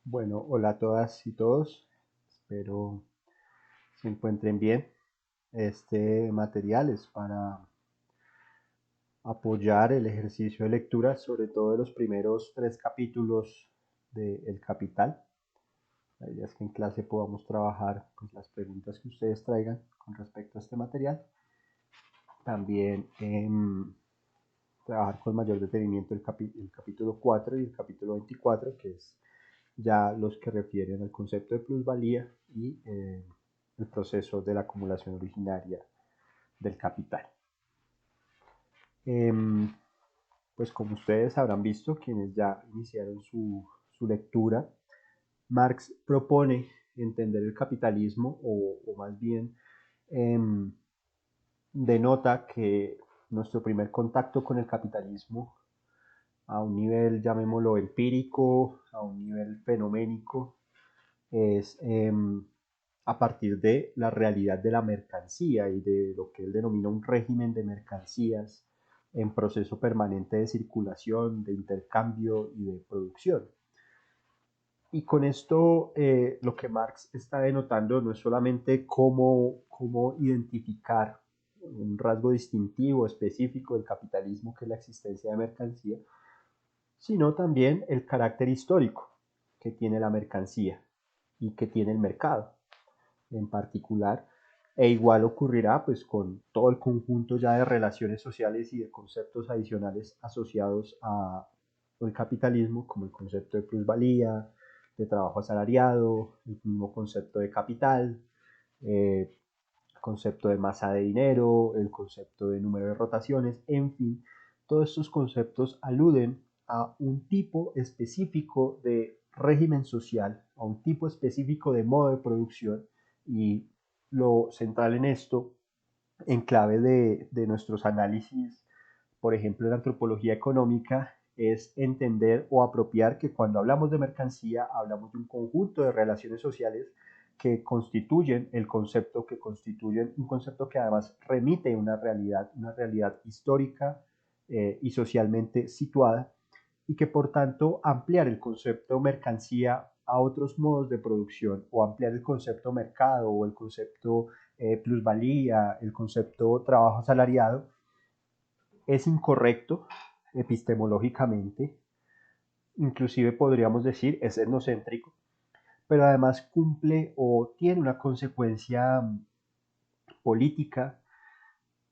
Bueno, hola a todas y todos. Espero se encuentren bien. Este material es para apoyar el ejercicio de lectura, sobre todo de los primeros tres capítulos de El Capital. La idea es que en clase podamos trabajar pues, las preguntas que ustedes traigan con respecto a este material. También trabajar con mayor detenimiento el capítulo 4 y el capítulo 24, que es ya los que refieren al concepto de plusvalía y el proceso de la acumulación originaria del capital. Eh, pues como ustedes habrán visto, quienes ya iniciaron su lectura, Marx propone entender el capitalismo o más bien eh, denota que nuestro primer contacto con el capitalismo a un nivel, llamémoslo empírico, a un nivel fenoménico, es a partir de la realidad de la mercancía y de lo que él denomina un régimen de mercancías en proceso permanente de circulación, de intercambio y de producción. Y con esto lo que Marx está denotando no es solamente cómo identificar un rasgo distintivo específico del capitalismo, que es la existencia de mercancía, sino también el carácter histórico que tiene la mercancía y que tiene el mercado en particular, e igual ocurrirá pues con todo el conjunto ya de relaciones sociales y de conceptos adicionales asociados al capitalismo, como el concepto de plusvalía, de trabajo asalariado, el mismo concepto de capital, el concepto de masa de dinero, el concepto de número de rotaciones, en fin, todos estos conceptos aluden a un tipo específico de régimen social, a un tipo específico de modo de producción, y lo central en esto, en clave de nuestros análisis, por ejemplo, en antropología económica, es entender o apropiar que cuando hablamos de mercancía hablamos de un conjunto de relaciones sociales que constituyen el concepto, que constituyen un concepto que además remite a una realidad histórica y socialmente situada, y que por tanto ampliar el concepto mercancía a otros modos de producción o ampliar el concepto mercado o el concepto plusvalía, el concepto trabajo asalariado, es incorrecto epistemológicamente, inclusive podríamos decir es etnocéntrico, pero además cumple o tiene una consecuencia política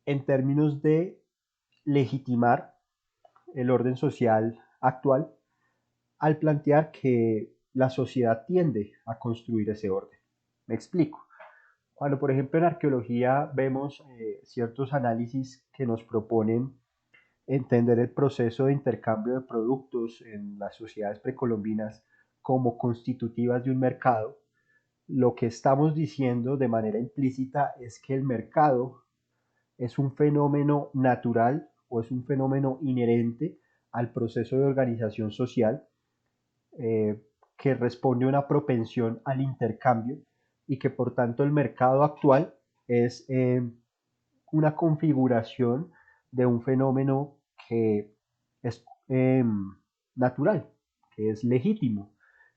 en términos de legitimar el orden social actual al plantear que la sociedad tiende a construir ese orden. Me explico. Cuando, por ejemplo, en arqueología vemos ciertos análisis que nos proponen entender el proceso de intercambio de productos en las sociedades precolombinas como constitutivas de un mercado, lo que estamos diciendo de manera implícita es que el mercado es un fenómeno natural o es un fenómeno inherente al proceso de organización social que responde a una propensión al intercambio y que por tanto el mercado actual es una configuración de un fenómeno que es natural, que es legítimo,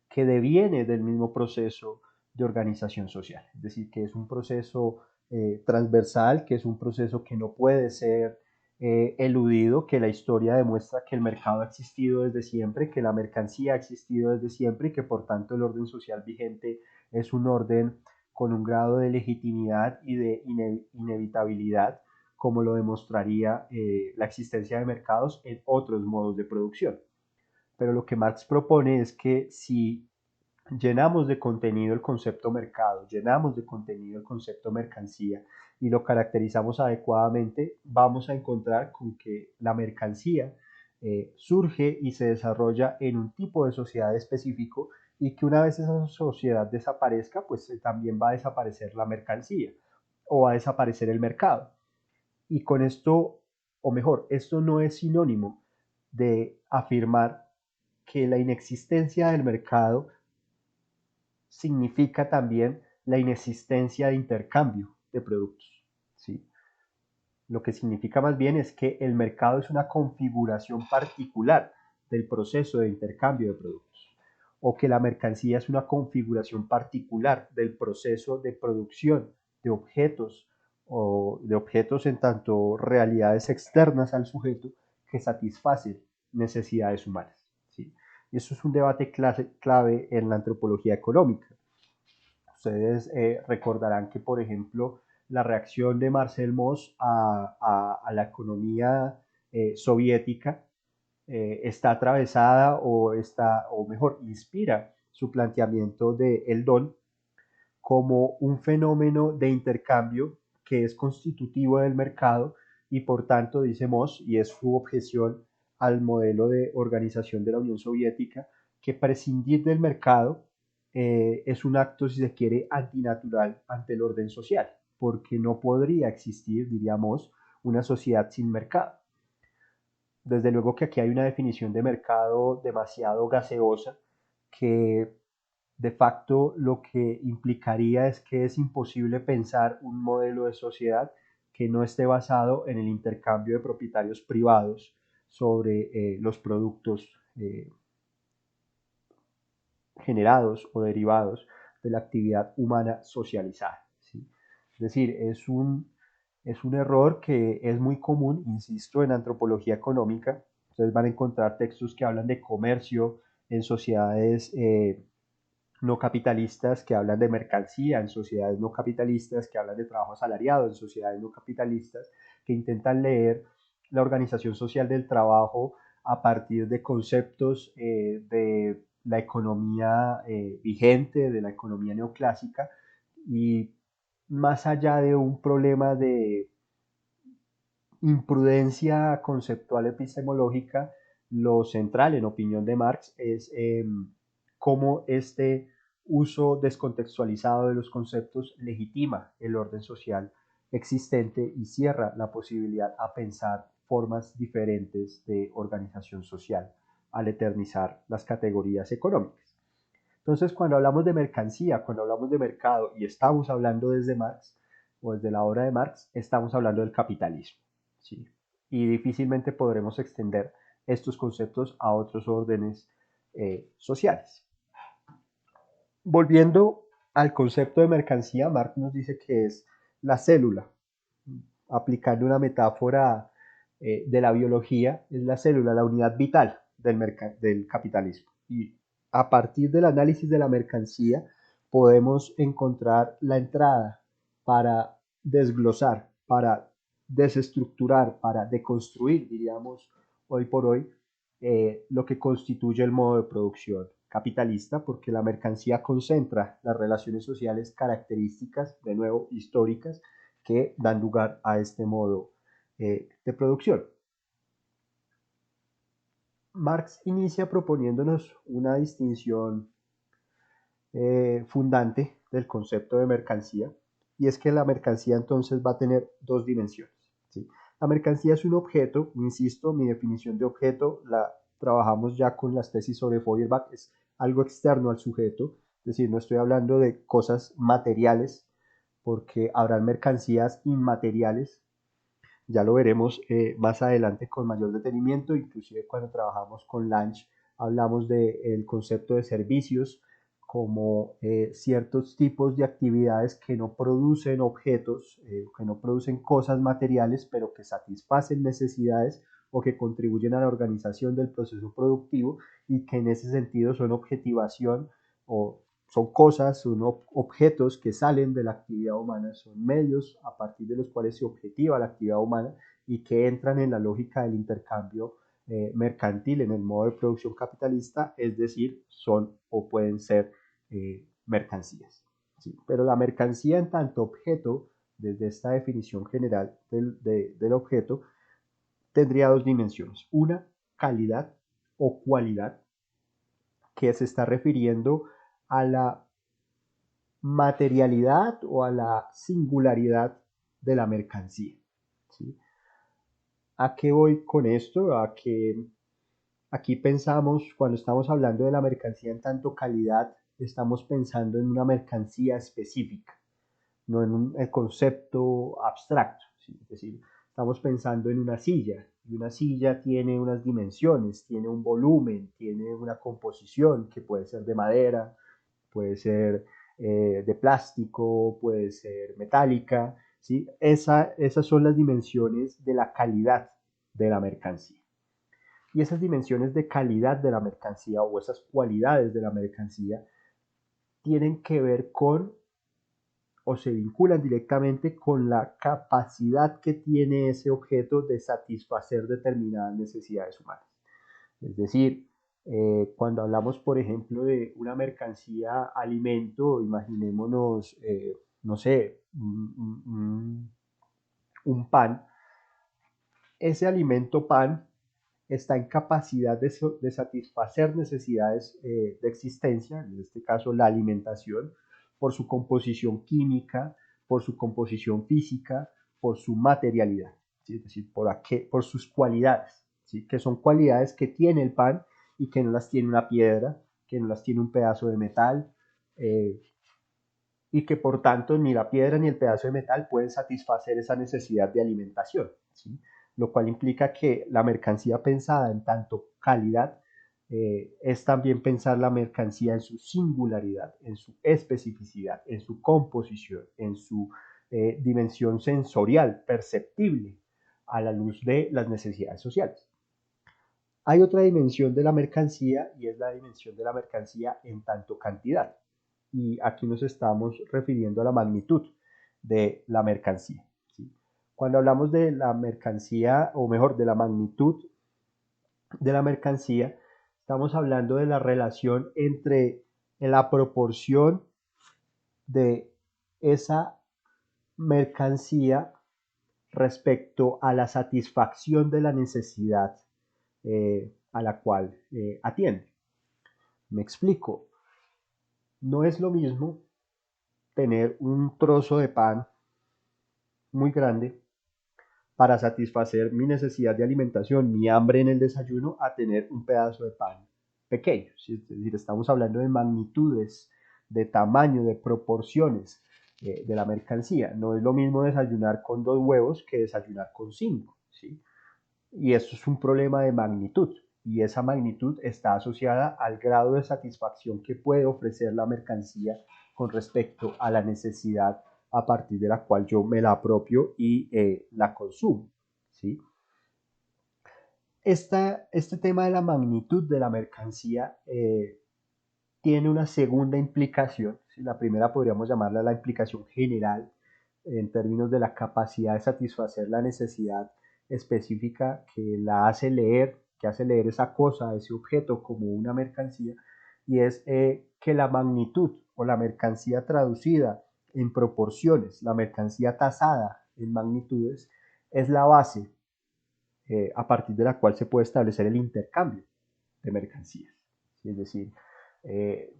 que deviene del mismo proceso de organización social. Es decir, que es un proceso transversal, que es un proceso que no puede ser eludido, que la historia demuestra que el mercado ha existido desde siempre, que la mercancía ha existido desde siempre y que por tanto el orden social vigente es un orden con un grado de legitimidad y de inevitabilidad, como lo demostraría la existencia de mercados en otros modos de producción. Pero lo que Marx propone es que si llenamos de contenido el concepto mercado, llenamos de contenido el concepto mercancía y lo caracterizamos adecuadamente, vamos a encontrar con que la mercancía surge y se desarrolla en un tipo de sociedad específico, y que una vez esa sociedad desaparezca, pues también va a desaparecer la mercancía o va a desaparecer el mercado. Y con esto, o mejor, esto no es sinónimo de afirmar que la inexistencia del mercado significa también la inexistencia de intercambio de productos, ¿sí? Lo que significa más bien es que el mercado es una configuración particular del proceso de intercambio de productos. o que la mercancía es una configuración particular del proceso de producción de objetos o de objetos en tanto realidades externas al sujeto que satisfacen necesidades humanas. ¿Sí? Y eso es un debate clave en la antropología económica. Ustedes recordarán que, por ejemplo, la reacción de Marcel Mauss a la economía soviética está atravesada o mejor, inspira su planteamiento de el don como un fenómeno de intercambio que es constitutivo del mercado y por tanto, dice Moss, y es su objeción al modelo de organización de la Unión Soviética, que prescindir del mercado es un acto, si se quiere, antinatural ante el orden social, porque no podría existir, diríamos, una sociedad sin mercado. Desde luego que aquí hay una definición de mercado demasiado gaseosa que de facto lo que implicaría es que es imposible pensar un modelo de sociedad que no esté basado en el intercambio de propietarios privados sobre los productos generados o derivados de la actividad humana socializada. ¿Sí? Es decir, es un error que es muy común, insisto, en antropología económica. Ustedes van a encontrar textos que hablan de comercio en sociedades no capitalistas que hablan de mercancía, en sociedades no capitalistas que hablan de trabajo asalariado, en sociedades no capitalistas que intentan leer la organización social del trabajo a partir de conceptos de la economía vigente, de la economía neoclásica, y más allá de un problema de imprudencia conceptual epistemológica, lo central, en opinión de Marx, es cómo este uso descontextualizado de los conceptos legitima el orden social existente y cierra la posibilidad a pensar formas diferentes de organización social al eternizar las categorías económicas. Entonces, cuando hablamos de mercancía, cuando hablamos de mercado y estamos hablando desde Marx o desde la obra de Marx, estamos hablando del capitalismo. ¿Sí? Y difícilmente podremos extender estos conceptos a otros órdenes sociales. Volviendo al concepto de mercancía, Marx nos dice que es la célula. Aplicando una metáfora de la biología, es la célula, la unidad vital del capitalismo. Y a partir del análisis de la mercancía podemos encontrar la entrada para desglosar, para desestructurar, para deconstruir, diríamos hoy por hoy, lo que constituye el modo de producción capitalista, porque la mercancía concentra las relaciones sociales características, de nuevo, históricas, que dan lugar a este modo de producción. Marx inicia proponiéndonos una distinción fundante del concepto de mercancía, y es que la mercancía entonces va a tener dos dimensiones. ¿Sí? La mercancía es un objeto, insisto, mi definición de objeto la trabajamos ya con las tesis sobre Feuerbach, es algo externo al sujeto, es decir, no estoy hablando de cosas materiales, porque habrán mercancías inmateriales, ya lo veremos más adelante con mayor detenimiento, inclusive cuando trabajamos con Lange hablamos del concepto de servicios como ciertos tipos de actividades que no producen objetos, que no producen cosas materiales, pero que satisfacen necesidades o que contribuyen a la organización del proceso productivo y que en ese sentido son objetivación o son cosas, son objetos que salen de la actividad humana, son medios a partir de los cuales se objetiva la actividad humana y que entran en la lógica del intercambio mercantil en el modo de producción capitalista, es decir, son o pueden ser mercancías. ¿Sí? Pero la mercancía en tanto objeto, desde esta definición general del objeto, tendría dos dimensiones. Una, calidad o cualidad, que se está refiriendo a la materialidad o a la singularidad de la mercancía. ¿Sí? ¿A qué voy con esto? A que aquí pensamos, cuando estamos hablando de la mercancía en tanto calidad, estamos pensando en una mercancía específica, no en un concepto abstracto. ¿Sí? Es decir, Estamos pensando en una silla, y una silla tiene unas dimensiones, tiene un volumen, tiene una composición que puede ser de madera, puede ser de plástico, puede ser metálica, ¿sí? Esas son las dimensiones de la calidad de la mercancía. Y esas dimensiones de calidad de la mercancía o esas cualidades de la mercancía tienen que ver con o se vinculan directamente con la capacidad que tiene ese objeto de satisfacer determinadas necesidades humanas. Es decir, cuando hablamos, por ejemplo, de una mercancía alimento, imaginémonos, no sé, un pan. Ese alimento pan está en capacidad de satisfacer necesidades de existencia, en este caso la alimentación, por su composición química, por su composición física, por su materialidad, ¿sí? Es decir, por sus cualidades, ¿sí? Que son cualidades que tiene el pan y que no las tiene una piedra, que no las tiene un pedazo de metal, eh, y que por tanto ni la piedra ni el pedazo de metal pueden satisfacer esa necesidad de alimentación, ¿sí? Lo cual implica que la mercancía pensada en tanto calidad es también pensar la mercancía en su singularidad, en su especificidad, en su composición, en su dimensión sensorial, perceptible a la luz de las necesidades sociales. Hay otra dimensión de la mercancía y es la dimensión de la mercancía en tanto cantidad. Y aquí nos estamos refiriendo a la magnitud de la mercancía, ¿sí? Cuando hablamos de la mercancía, o mejor, de la magnitud de la mercancía, estamos hablando de la relación entre la proporción de esa mercancía respecto a la satisfacción de la necesidad a la cual atiende. Me explico. No es lo mismo tener un trozo de pan muy grande para satisfacer mi necesidad de alimentación, mi hambre en el desayuno, a tener un pedazo de pan pequeño. Es decir, estamos hablando de magnitudes, de tamaño, de proporciones de la mercancía. No es lo mismo desayunar con 2 huevos que desayunar con 5, ¿sí? Y eso es un problema de magnitud. Y esa magnitud está asociada al grado de satisfacción que puede ofrecer la mercancía con respecto a la necesidad a partir de la cual yo me la apropio y la consumo, ¿sí? Este tema de la magnitud de la mercancía tiene una segunda implicación, ¿sí? La primera podríamos llamarla la implicación general en términos de la capacidad de satisfacer la necesidad específica que la hace leer, que hace leer esa cosa, ese objeto como una mercancía, y es que la magnitud o la mercancía traducida en proporciones, la mercancía tasada en magnitudes, es la base a partir de la cual se puede establecer el intercambio de mercancías. ¿Sí? Es decir, eh,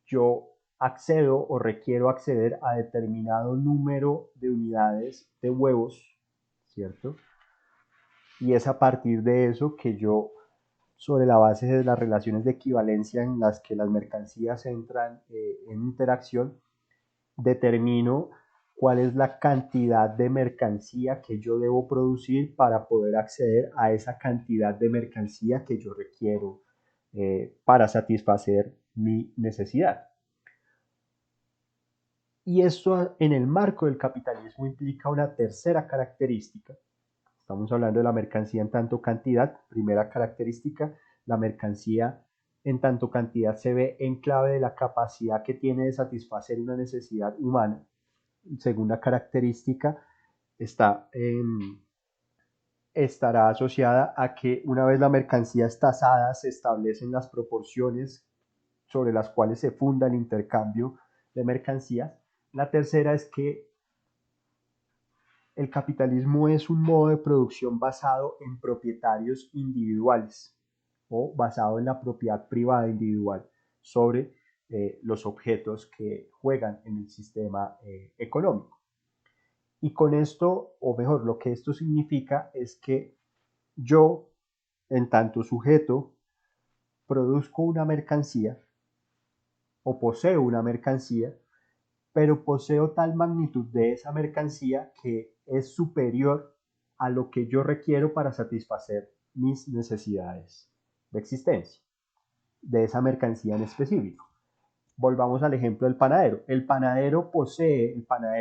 yo accedo o requiero acceder a determinado número de unidades de huevos, ¿cierto? Y es a partir de eso que yo, sobre la base de las relaciones de equivalencia en las que las mercancías entran en interacción, determino cuál es la cantidad de mercancía que yo debo producir para poder acceder a esa cantidad de mercancía que yo requiero para satisfacer mi necesidad. Y esto en el marco del capitalismo implica una tercera característica. Estamos hablando de la mercancía en tanto cantidad. Primera característica, la mercancía en tanto cantidad se ve en clave de la capacidad que tiene de satisfacer una necesidad humana. Segunda característica, estará asociada a que una vez la mercancía es tasada, se establecen las proporciones sobre las cuales se funda el intercambio de mercancías. La tercera es que el capitalismo es un modo de producción basado en propietarios individuales o basado en la propiedad privada individual sobre los objetos que juegan en el sistema económico. Y con esto, o mejor, lo que esto significa es que yo, en tanto sujeto, produzco una mercancía o poseo una mercancía, pero poseo tal magnitud de esa mercancía que es superior a lo que yo requiero para satisfacer mis necesidades de existencia, de esa mercancía en específico. Volvamos al ejemplo del panadero. El panadero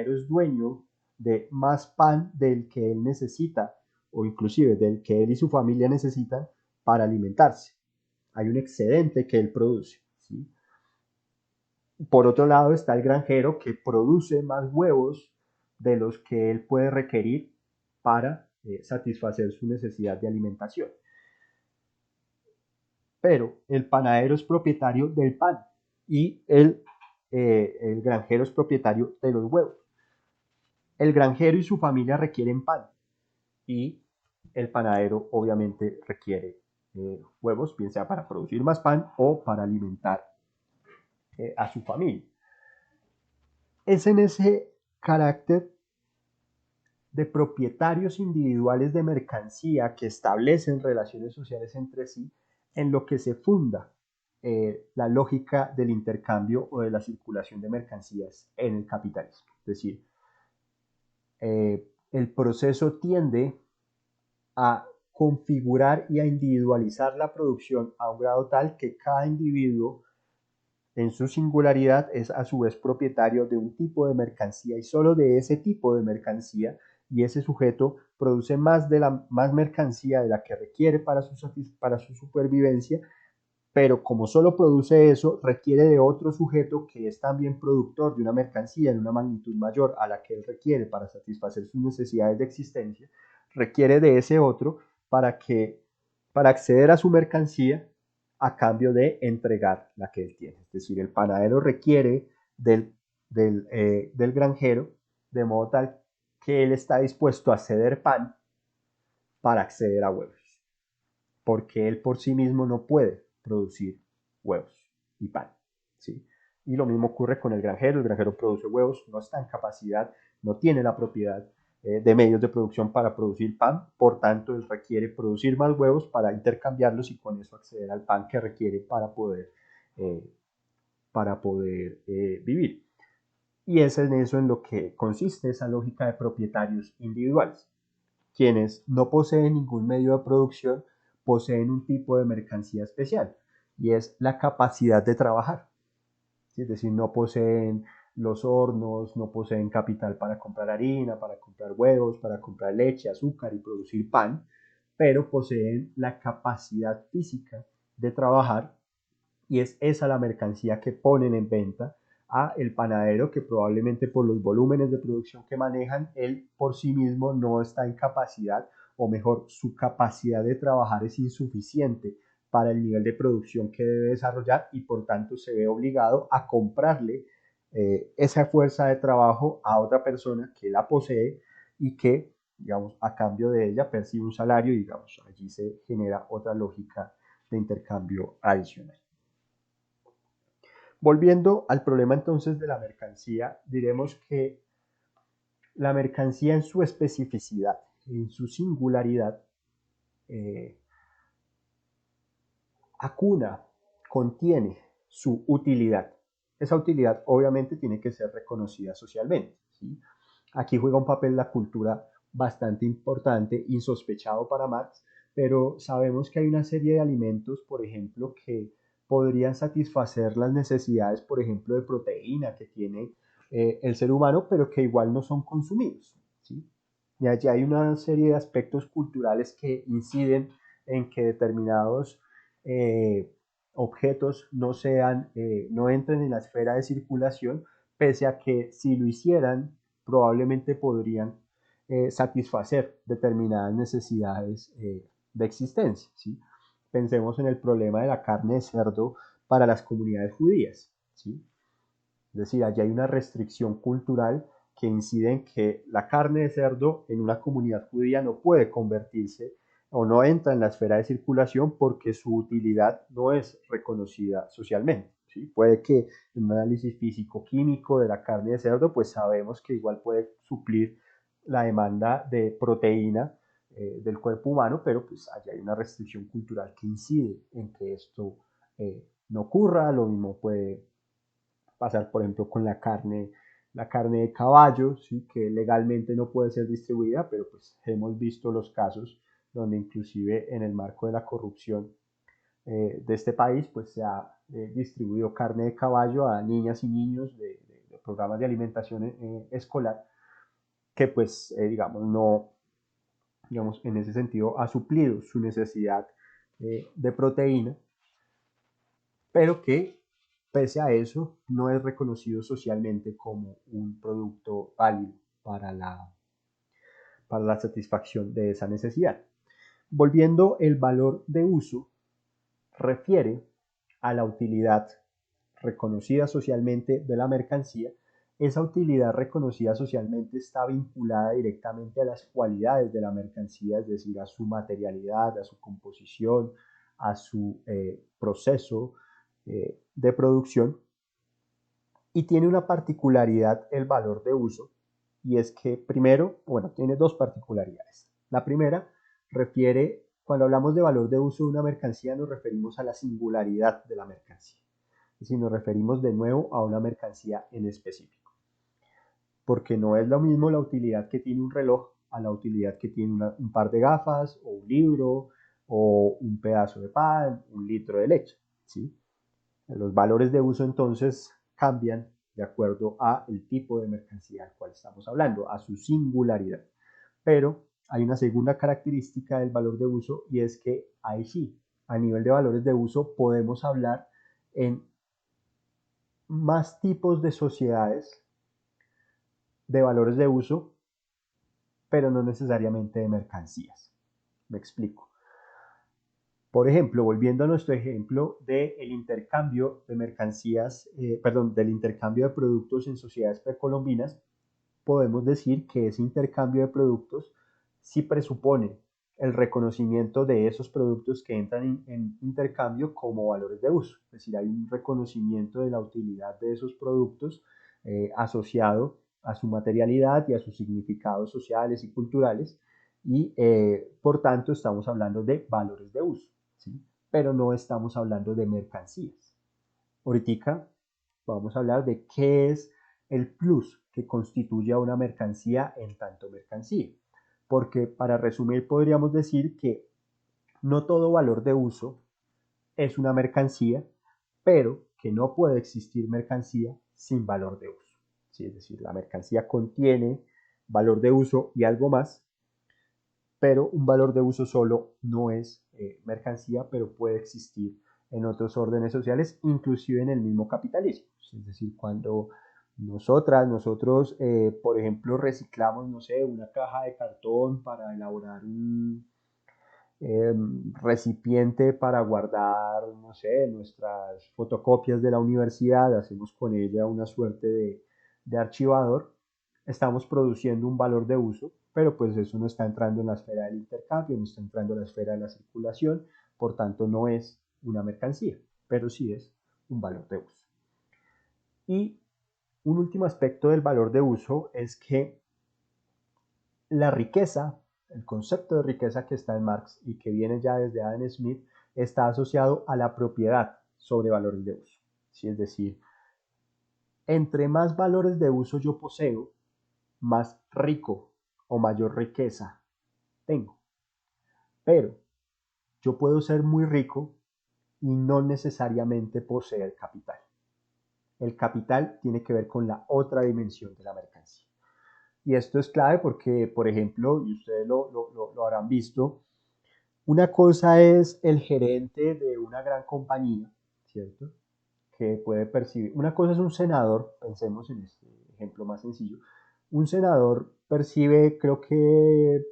es dueño de más pan del que él necesita, o inclusive del que él y su familia necesitan para alimentarse. Hay un excedente que él produce, ¿sí? Por otro lado está el granjero, que produce más huevos de los que él puede requerir para satisfacer su necesidad de alimentación. Pero el panadero es propietario del pan y el granjero es propietario de los huevos. El granjero y su familia requieren pan y el panadero obviamente requiere huevos, bien sea para producir más pan o para alimentar a su familia. Es en ese carácter de propietarios individuales de mercancía que establecen relaciones sociales entre sí en lo que se funda la lógica del intercambio o de la circulación de mercancías en el capitalismo. Es decir, el proceso tiende a configurar y a individualizar la producción a un grado tal que cada individuo en su singularidad es a su vez propietario de un tipo de mercancía y solo de ese tipo de mercancía, y ese sujeto produce más mercancía de la que requiere para su supervivencia, pero como solo produce eso, requiere de otro sujeto que es también productor de una mercancía en una magnitud mayor a la que él requiere para satisfacer sus necesidades de existencia, requiere de ese otro para acceder a su mercancía a cambio de entregar la que él tiene. Es decir, el panadero requiere del granjero de modo tal que él está dispuesto a ceder pan para acceder a huevos, porque él por sí mismo no puede producir huevos y pan, ¿sí? Y lo mismo ocurre con el granjero produce huevos, no está en capacidad, no tiene la propiedad de medios de producción para producir pan, por tanto él requiere producir más huevos para intercambiarlos y con eso acceder al pan que requiere eh, para poder vivir. Y es en eso en lo que consiste esa lógica de propietarios individuales. Quienes no poseen ningún medio de producción poseen un tipo de mercancía especial y es la capacidad de trabajar. Es decir, no poseen los hornos, no poseen capital para comprar harina, para comprar huevos, para comprar leche, azúcar y producir pan, pero poseen la capacidad física de trabajar y es esa la mercancía que ponen en venta a el panadero, que probablemente por los volúmenes de producción que manejan, él por sí mismo no está en capacidad, o mejor, su capacidad de trabajar es insuficiente para el nivel de producción que debe desarrollar y por tanto se ve obligado a comprarle esa fuerza de trabajo a otra persona que la posee y que, digamos, a cambio de ella percibe un salario y, digamos, allí se genera otra lógica de intercambio adicional. Volviendo al problema entonces de la mercancía, diremos que la mercancía en su especificidad, en su singularidad, eh, acuna, contiene su utilidad. Esa utilidad obviamente tiene que ser reconocida socialmente, ¿sí? Aquí juega un papel la cultura bastante importante, insospechado para Marx, pero sabemos que hay una serie de alimentos, por ejemplo, que podrían satisfacer las necesidades, por ejemplo, de proteína que tiene el ser humano, pero que igual no son consumidos, ¿sí? Y allí hay una serie de aspectos culturales que inciden en que determinados eh, objetos no entren en la esfera de circulación, pese a que si lo hicieran, probablemente podrían satisfacer determinadas necesidades de existencia, ¿sí? Pensemos en el problema de la carne de cerdo para las comunidades judías, ¿sí? Es decir, allí hay una restricción cultural que incide en que la carne de cerdo en una comunidad judía no puede convertirse o no entra en la esfera de circulación porque su utilidad no es reconocida socialmente, ¿sí? Puede que en un análisis físico-químico de la carne de cerdo, pues sabemos que igual puede suplir la demanda de proteína del cuerpo humano, pero pues allá hay una restricción cultural que incide en que esto no ocurra. Lo mismo puede pasar, por ejemplo, con la carne la carne de caballo, ¿sí? Que legalmente no puede ser distribuida, pero pues hemos visto los casos donde inclusive en el marco de la corrupción de este país, pues se ha distribuido carne de caballo a niñas y niños de programas de alimentación escolar, que pues, digamos, no, digamos, en ese sentido ha suplido su necesidad de proteína, pero que pese a eso no es reconocido socialmente como un producto válido para para la satisfacción de esa necesidad. Volviendo, el valor de uso refiere a la utilidad reconocida socialmente de la mercancía. Esa utilidad reconocida socialmente está vinculada directamente a las cualidades de la mercancía, es decir, a su materialidad, a su composición, a su proceso de producción, y tiene una particularidad el valor de uso, y es que primero, bueno, tiene dos particularidades. La primera refiere, cuando hablamos de valor de uso de una mercancía, nos referimos a la singularidad de la mercancía, es decir, nos referimos de nuevo a una mercancía en específico, porque no es lo mismo la utilidad que tiene un reloj a la utilidad que tiene un par de gafas, o un libro, o un pedazo de pan, un litro de leche, ¿sí? Los valores de uso entonces cambian de acuerdo a el tipo de mercancía al cual estamos hablando, a su singularidad. Pero hay una segunda característica del valor de uso, y es que ahí sí, a nivel de valores de uso podemos hablar en más tipos de sociedades de valores de uso, pero no necesariamente de mercancías. Me explico. Por ejemplo, volviendo a nuestro ejemplo del intercambio de mercancías, del intercambio de productos en sociedades precolombinas, podemos decir que ese intercambio de productos sí presupone el reconocimiento de esos productos que entran en intercambio como valores de uso. Es decir, hay un reconocimiento de la utilidad de esos productos asociado a su materialidad y a sus significados sociales y culturales, y por tanto estamos hablando de valores de uso, ¿sí? Pero no estamos hablando de mercancías. Ahorita vamos a hablar de qué es el plus que constituye a una mercancía en tanto mercancía. Porque para resumir podríamos decir que no todo valor de uso es una mercancía, pero que no puede existir mercancía sin valor de uso, ¿sí? Es decir, la mercancía contiene valor de uso y algo más, pero un valor de uso solo no es mercancía, pero puede existir en otros órdenes sociales, inclusive en el mismo capitalismo. Es decir, cuando nosotros, por ejemplo, reciclamos, no sé, una caja de cartón para elaborar un recipiente para guardar, no sé, nuestras fotocopias de la universidad, hacemos con ella una suerte de archivador, estamos produciendo un valor de uso, pero pues eso no está entrando en la esfera del intercambio, no está entrando en la esfera de la circulación, por tanto no es una mercancía, pero sí es un valor de uso. Y un último aspecto del valor de uso es que la riqueza, el concepto de riqueza que está en Marx y que viene ya desde Adam Smith, está asociado a la propiedad sobre valores de uso. ¿Sí? Es decir, entre más valores de uso yo poseo, más rico o mayor riqueza tengo. Pero yo puedo ser muy rico y no necesariamente poseer capital. El capital tiene que ver con la otra dimensión de la mercancía. Y esto es clave porque, por ejemplo, y ustedes lo habrán visto, una cosa es el gerente de una gran compañía, ¿cierto? Que puede percibir. Una cosa es un senador, pensemos en este ejemplo más sencillo. Un senador percibe, creo que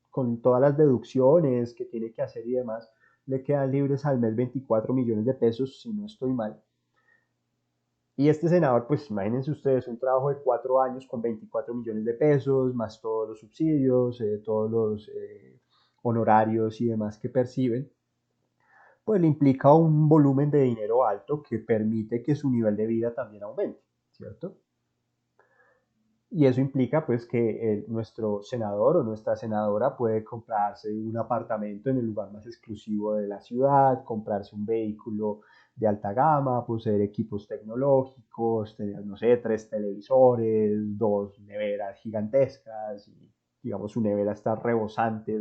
con todas las deducciones que tiene que hacer y demás, le quedan libres al mes 24 millones de pesos, si no estoy mal. Y este senador, pues imagínense ustedes, un trabajo de 4 años con 24 millones de pesos, más todos los subsidios, todos los honorarios y demás que perciben, pues le implica un volumen de dinero alto que permite que su nivel de vida también aumente, ¿cierto? Y eso implica pues que nuestro senador o nuestra senadora puede comprarse un apartamento en el lugar más exclusivo de la ciudad, comprarse un vehículo de alta gama, poseer equipos tecnológicos, tener, no sé, 3 televisores, 2 neveras gigantescas, y digamos su nevera está rebosante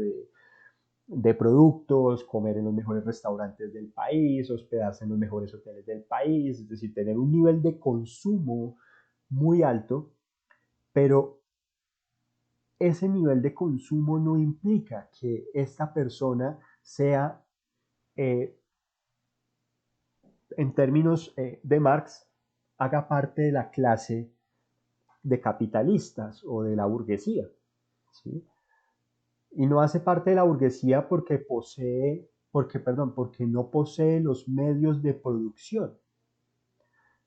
de productos, comer en los mejores restaurantes del país, hospedarse en los mejores hoteles del país, es decir, tener un nivel de consumo muy alto, pero ese nivel de consumo no implica que esta persona sea, eh, en términos de Marx, haga parte de la clase de capitalistas o de la burguesía, ¿sí? Y no hace parte de la burguesía porque no posee los medios de producción.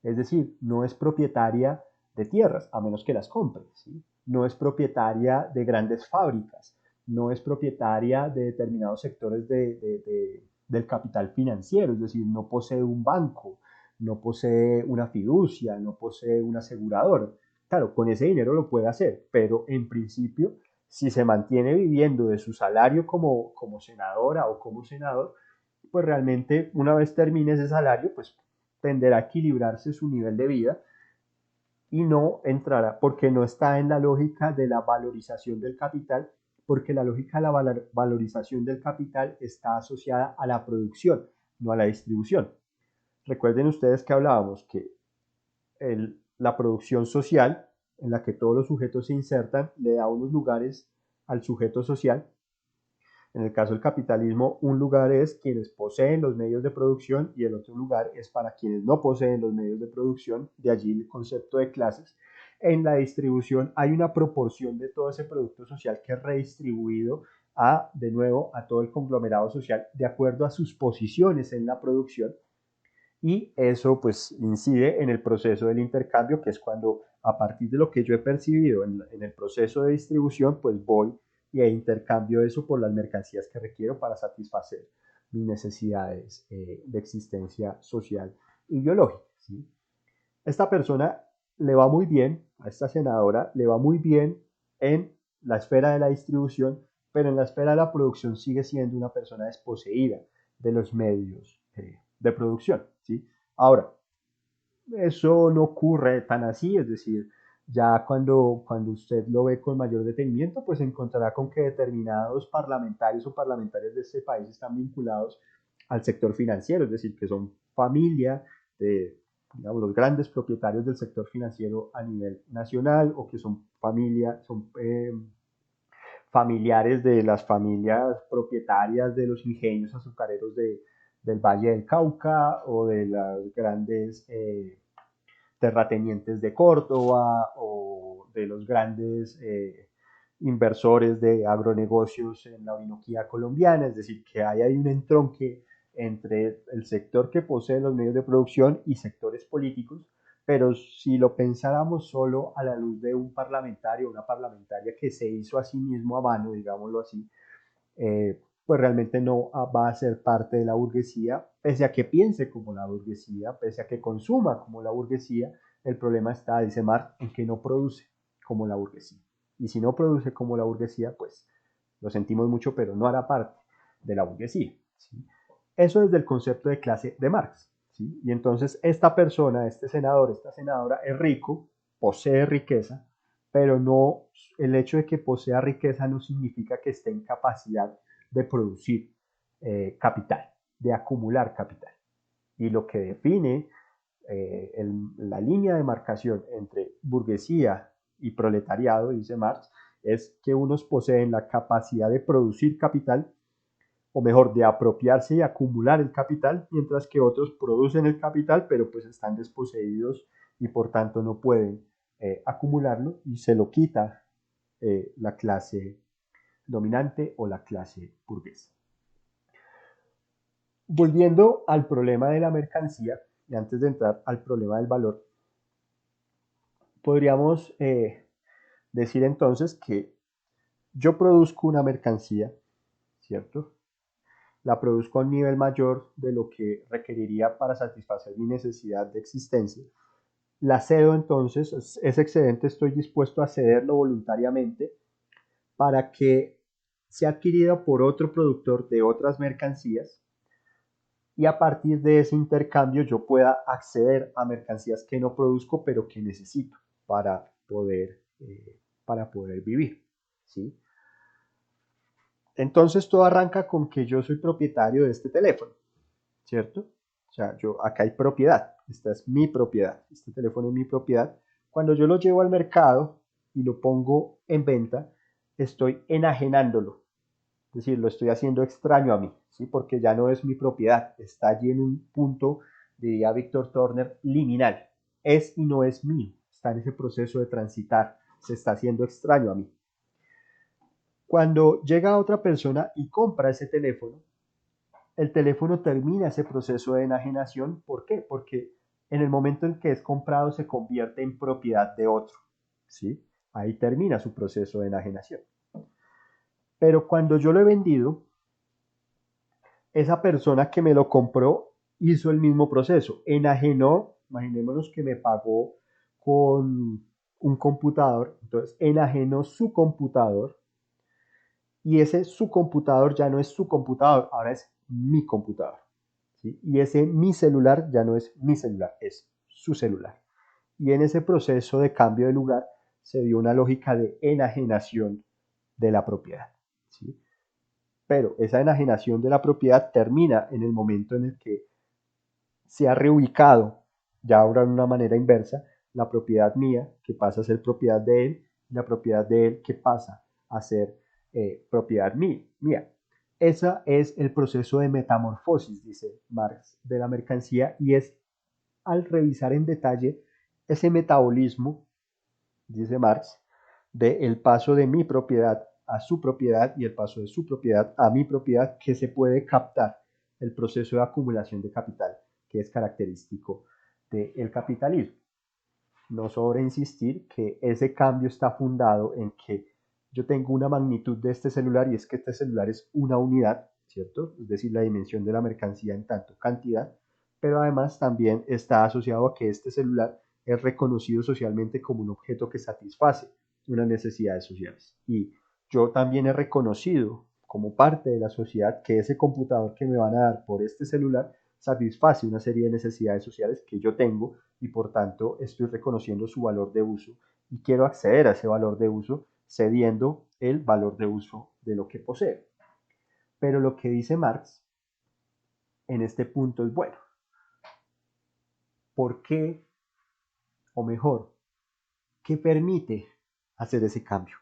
Es decir, no es propietaria de tierras, a menos que las compre, ¿sí? No es propietaria de grandes fábricas, no es propietaria de determinados sectores del capital financiero, es decir, no posee un banco, no posee una fiducia, no posee un asegurador. Claro, con ese dinero lo puede hacer, pero en principio, si se mantiene viviendo de su salario como senadora o como senador, pues realmente una vez termine ese salario, pues tenderá a equilibrarse su nivel de vida y no entrará, porque no está en la lógica de la valorización del capital, porque la lógica de la valorización del capital está asociada a la producción, no a la distribución. Recuerden ustedes que hablábamos que la producción social, en la que todos los sujetos se insertan, le da unos lugares al sujeto social. En el caso del capitalismo, un lugar es quienes poseen los medios de producción y el otro lugar es para quienes no poseen los medios de producción, de allí el concepto de clases. En la distribución hay una proporción de todo ese producto social que es redistribuido de nuevo, a todo el conglomerado social de acuerdo a sus posiciones en la producción, y eso pues incide en el proceso del intercambio, que es cuando a partir de lo que yo he percibido en el proceso de distribución, pues voy y intercambio eso por las mercancías que requiero para satisfacer mis necesidades de existencia social y biológica, ¿sí? Esta persona le va muy bien, a esta senadora le va muy bien en la esfera de la distribución, pero en la esfera de la producción sigue siendo una persona desposeída de los medios de producción, ¿sí? Ahora, eso no ocurre tan así, es decir, ya cuando usted lo ve con mayor detenimiento, pues encontrará con que determinados parlamentarios o parlamentarias de este país están vinculados al sector financiero, es decir, que son familia de, digamos, los grandes propietarios del sector financiero a nivel nacional, o que son familiares de las familias propietarias de los ingenios azucareros del Valle del Cauca, o de las grandes terratenientes de Córdoba, o de los grandes inversores de agronegocios en la Orinoquía colombiana. Es decir, que hay un entronque entre el sector que posee los medios de producción y sectores políticos, pero si lo pensáramos solo a la luz de un parlamentario o una parlamentaria que se hizo a sí mismo a mano, digámoslo así, pues realmente no va a ser parte de la burguesía, pese a que piense como la burguesía, pese a que consuma como la burguesía. El problema está, dice Marx, en que no produce como la burguesía. Y si no produce como la burguesía, pues lo sentimos mucho, pero no hará parte de la burguesía, ¿sí? Eso desde el concepto de clase de Marx, ¿sí? Y entonces esta persona, este senador, esta senadora es rico, posee riqueza, pero no, el hecho de que posea riqueza no significa que esté en capacidad de producir capital, de acumular capital. Y lo que define la línea de marcación entre burguesía y proletariado, dice Marx, es que unos poseen la capacidad de producir capital, o mejor, de apropiarse y acumular el capital, mientras que otros producen el capital, pero pues están desposeídos y por tanto no pueden acumularlo, y se lo quita la clase dominante o la clase burguesa. Volviendo al problema de la mercancía, y antes de entrar al problema del valor, podríamos decir entonces que yo produzco una mercancía, ¿cierto? La produzco a un nivel mayor de lo que requeriría para satisfacer mi necesidad de existencia. La cedo entonces, ese excedente estoy dispuesto a cederlo voluntariamente para que sea adquirida por otro productor de otras mercancías, y a partir de ese intercambio yo pueda acceder a mercancías que no produzco pero que necesito para poder vivir, ¿sí? Entonces todo arranca con que yo soy propietario de este teléfono, ¿cierto? O sea, acá hay propiedad, esta es mi propiedad, este teléfono es mi propiedad. Cuando yo lo llevo al mercado y lo pongo en venta, estoy enajenándolo, es decir, lo estoy haciendo extraño a mí, ¿sí? Porque ya no es mi propiedad, está allí en un punto, diría Víctor Turner, liminal. Es y no es mío, está en ese proceso de transitar, se está haciendo extraño a mí. Cuando llega otra persona y compra ese teléfono, el teléfono termina ese proceso de enajenación. ¿Por qué? Porque en el momento en que es comprado se convierte en propiedad de otro, ¿sí? Ahí termina su proceso de enajenación. Pero cuando yo lo he vendido, esa persona que me lo compró hizo el mismo proceso, enajenó, imaginémonos que me pagó con un computador, entonces enajenó su computador y ese su computador ya no es su computador, ahora es mi computador. ¿Sí? Y ese mi celular ya no es mi celular, es su celular. Y en ese proceso de cambio de lugar se dio una lógica de enajenación de la propiedad. ¿Sí? Pero esa enajenación de la propiedad termina en el momento en el que se ha reubicado, ya ahora de una manera inversa, la propiedad mía que pasa a ser propiedad de él, y la propiedad de él que pasa a ser propiedad mía. Ese es el proceso de metamorfosis, dice Marx, de la mercancía, y es al revisar en detalle ese metabolismo, dice Marx, del paso de mi propiedad a su propiedad y el paso de su propiedad a mi propiedad, que se puede captar el proceso de acumulación de capital que es característico del capitalismo. No sobra insistir que ese cambio está fundado en que yo tengo una magnitud de este celular y es que este celular es una unidad, ¿cierto? Es decir, la dimensión de la mercancía en tanto cantidad, pero además también está asociado a que este celular es reconocido socialmente como un objeto que satisface unas necesidades sociales. Y yo también he reconocido como parte de la sociedad que ese computador que me van a dar por este celular satisface una serie de necesidades sociales que yo tengo y por tanto estoy reconociendo su valor de uso y quiero acceder a ese valor de uso cediendo el valor de uso de lo que poseo. Pero lo que dice Marx en este punto es, bueno, ¿por qué? O mejor, ¿qué permite hacer ese cambio?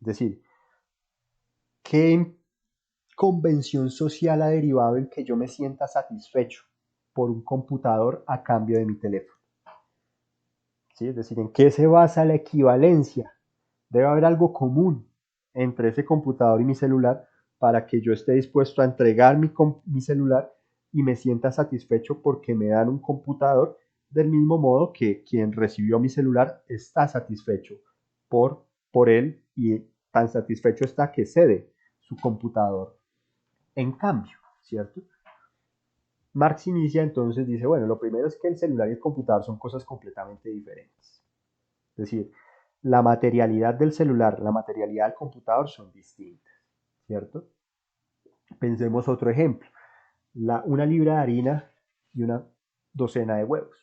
Es decir, ¿qué convención social ha derivado en que yo me sienta satisfecho por un computador a cambio de mi teléfono? ¿Sí? Es decir, ¿en qué se basa la equivalencia? Debe haber algo común entre ese computador y mi celular para que yo esté dispuesto a entregar mi celular y me sienta satisfecho porque me dan un computador del mismo modo que quien recibió mi celular está satisfecho por él y tan satisfecho está que cede su computador en cambio, ¿cierto? Marx inicia entonces, dice, bueno, lo primero es que el celular y el computador son cosas completamente diferentes. Es decir, la materialidad del celular, la materialidad del computador son distintas, ¿cierto? Pensemos otro ejemplo, una libra de harina y una docena de huevos.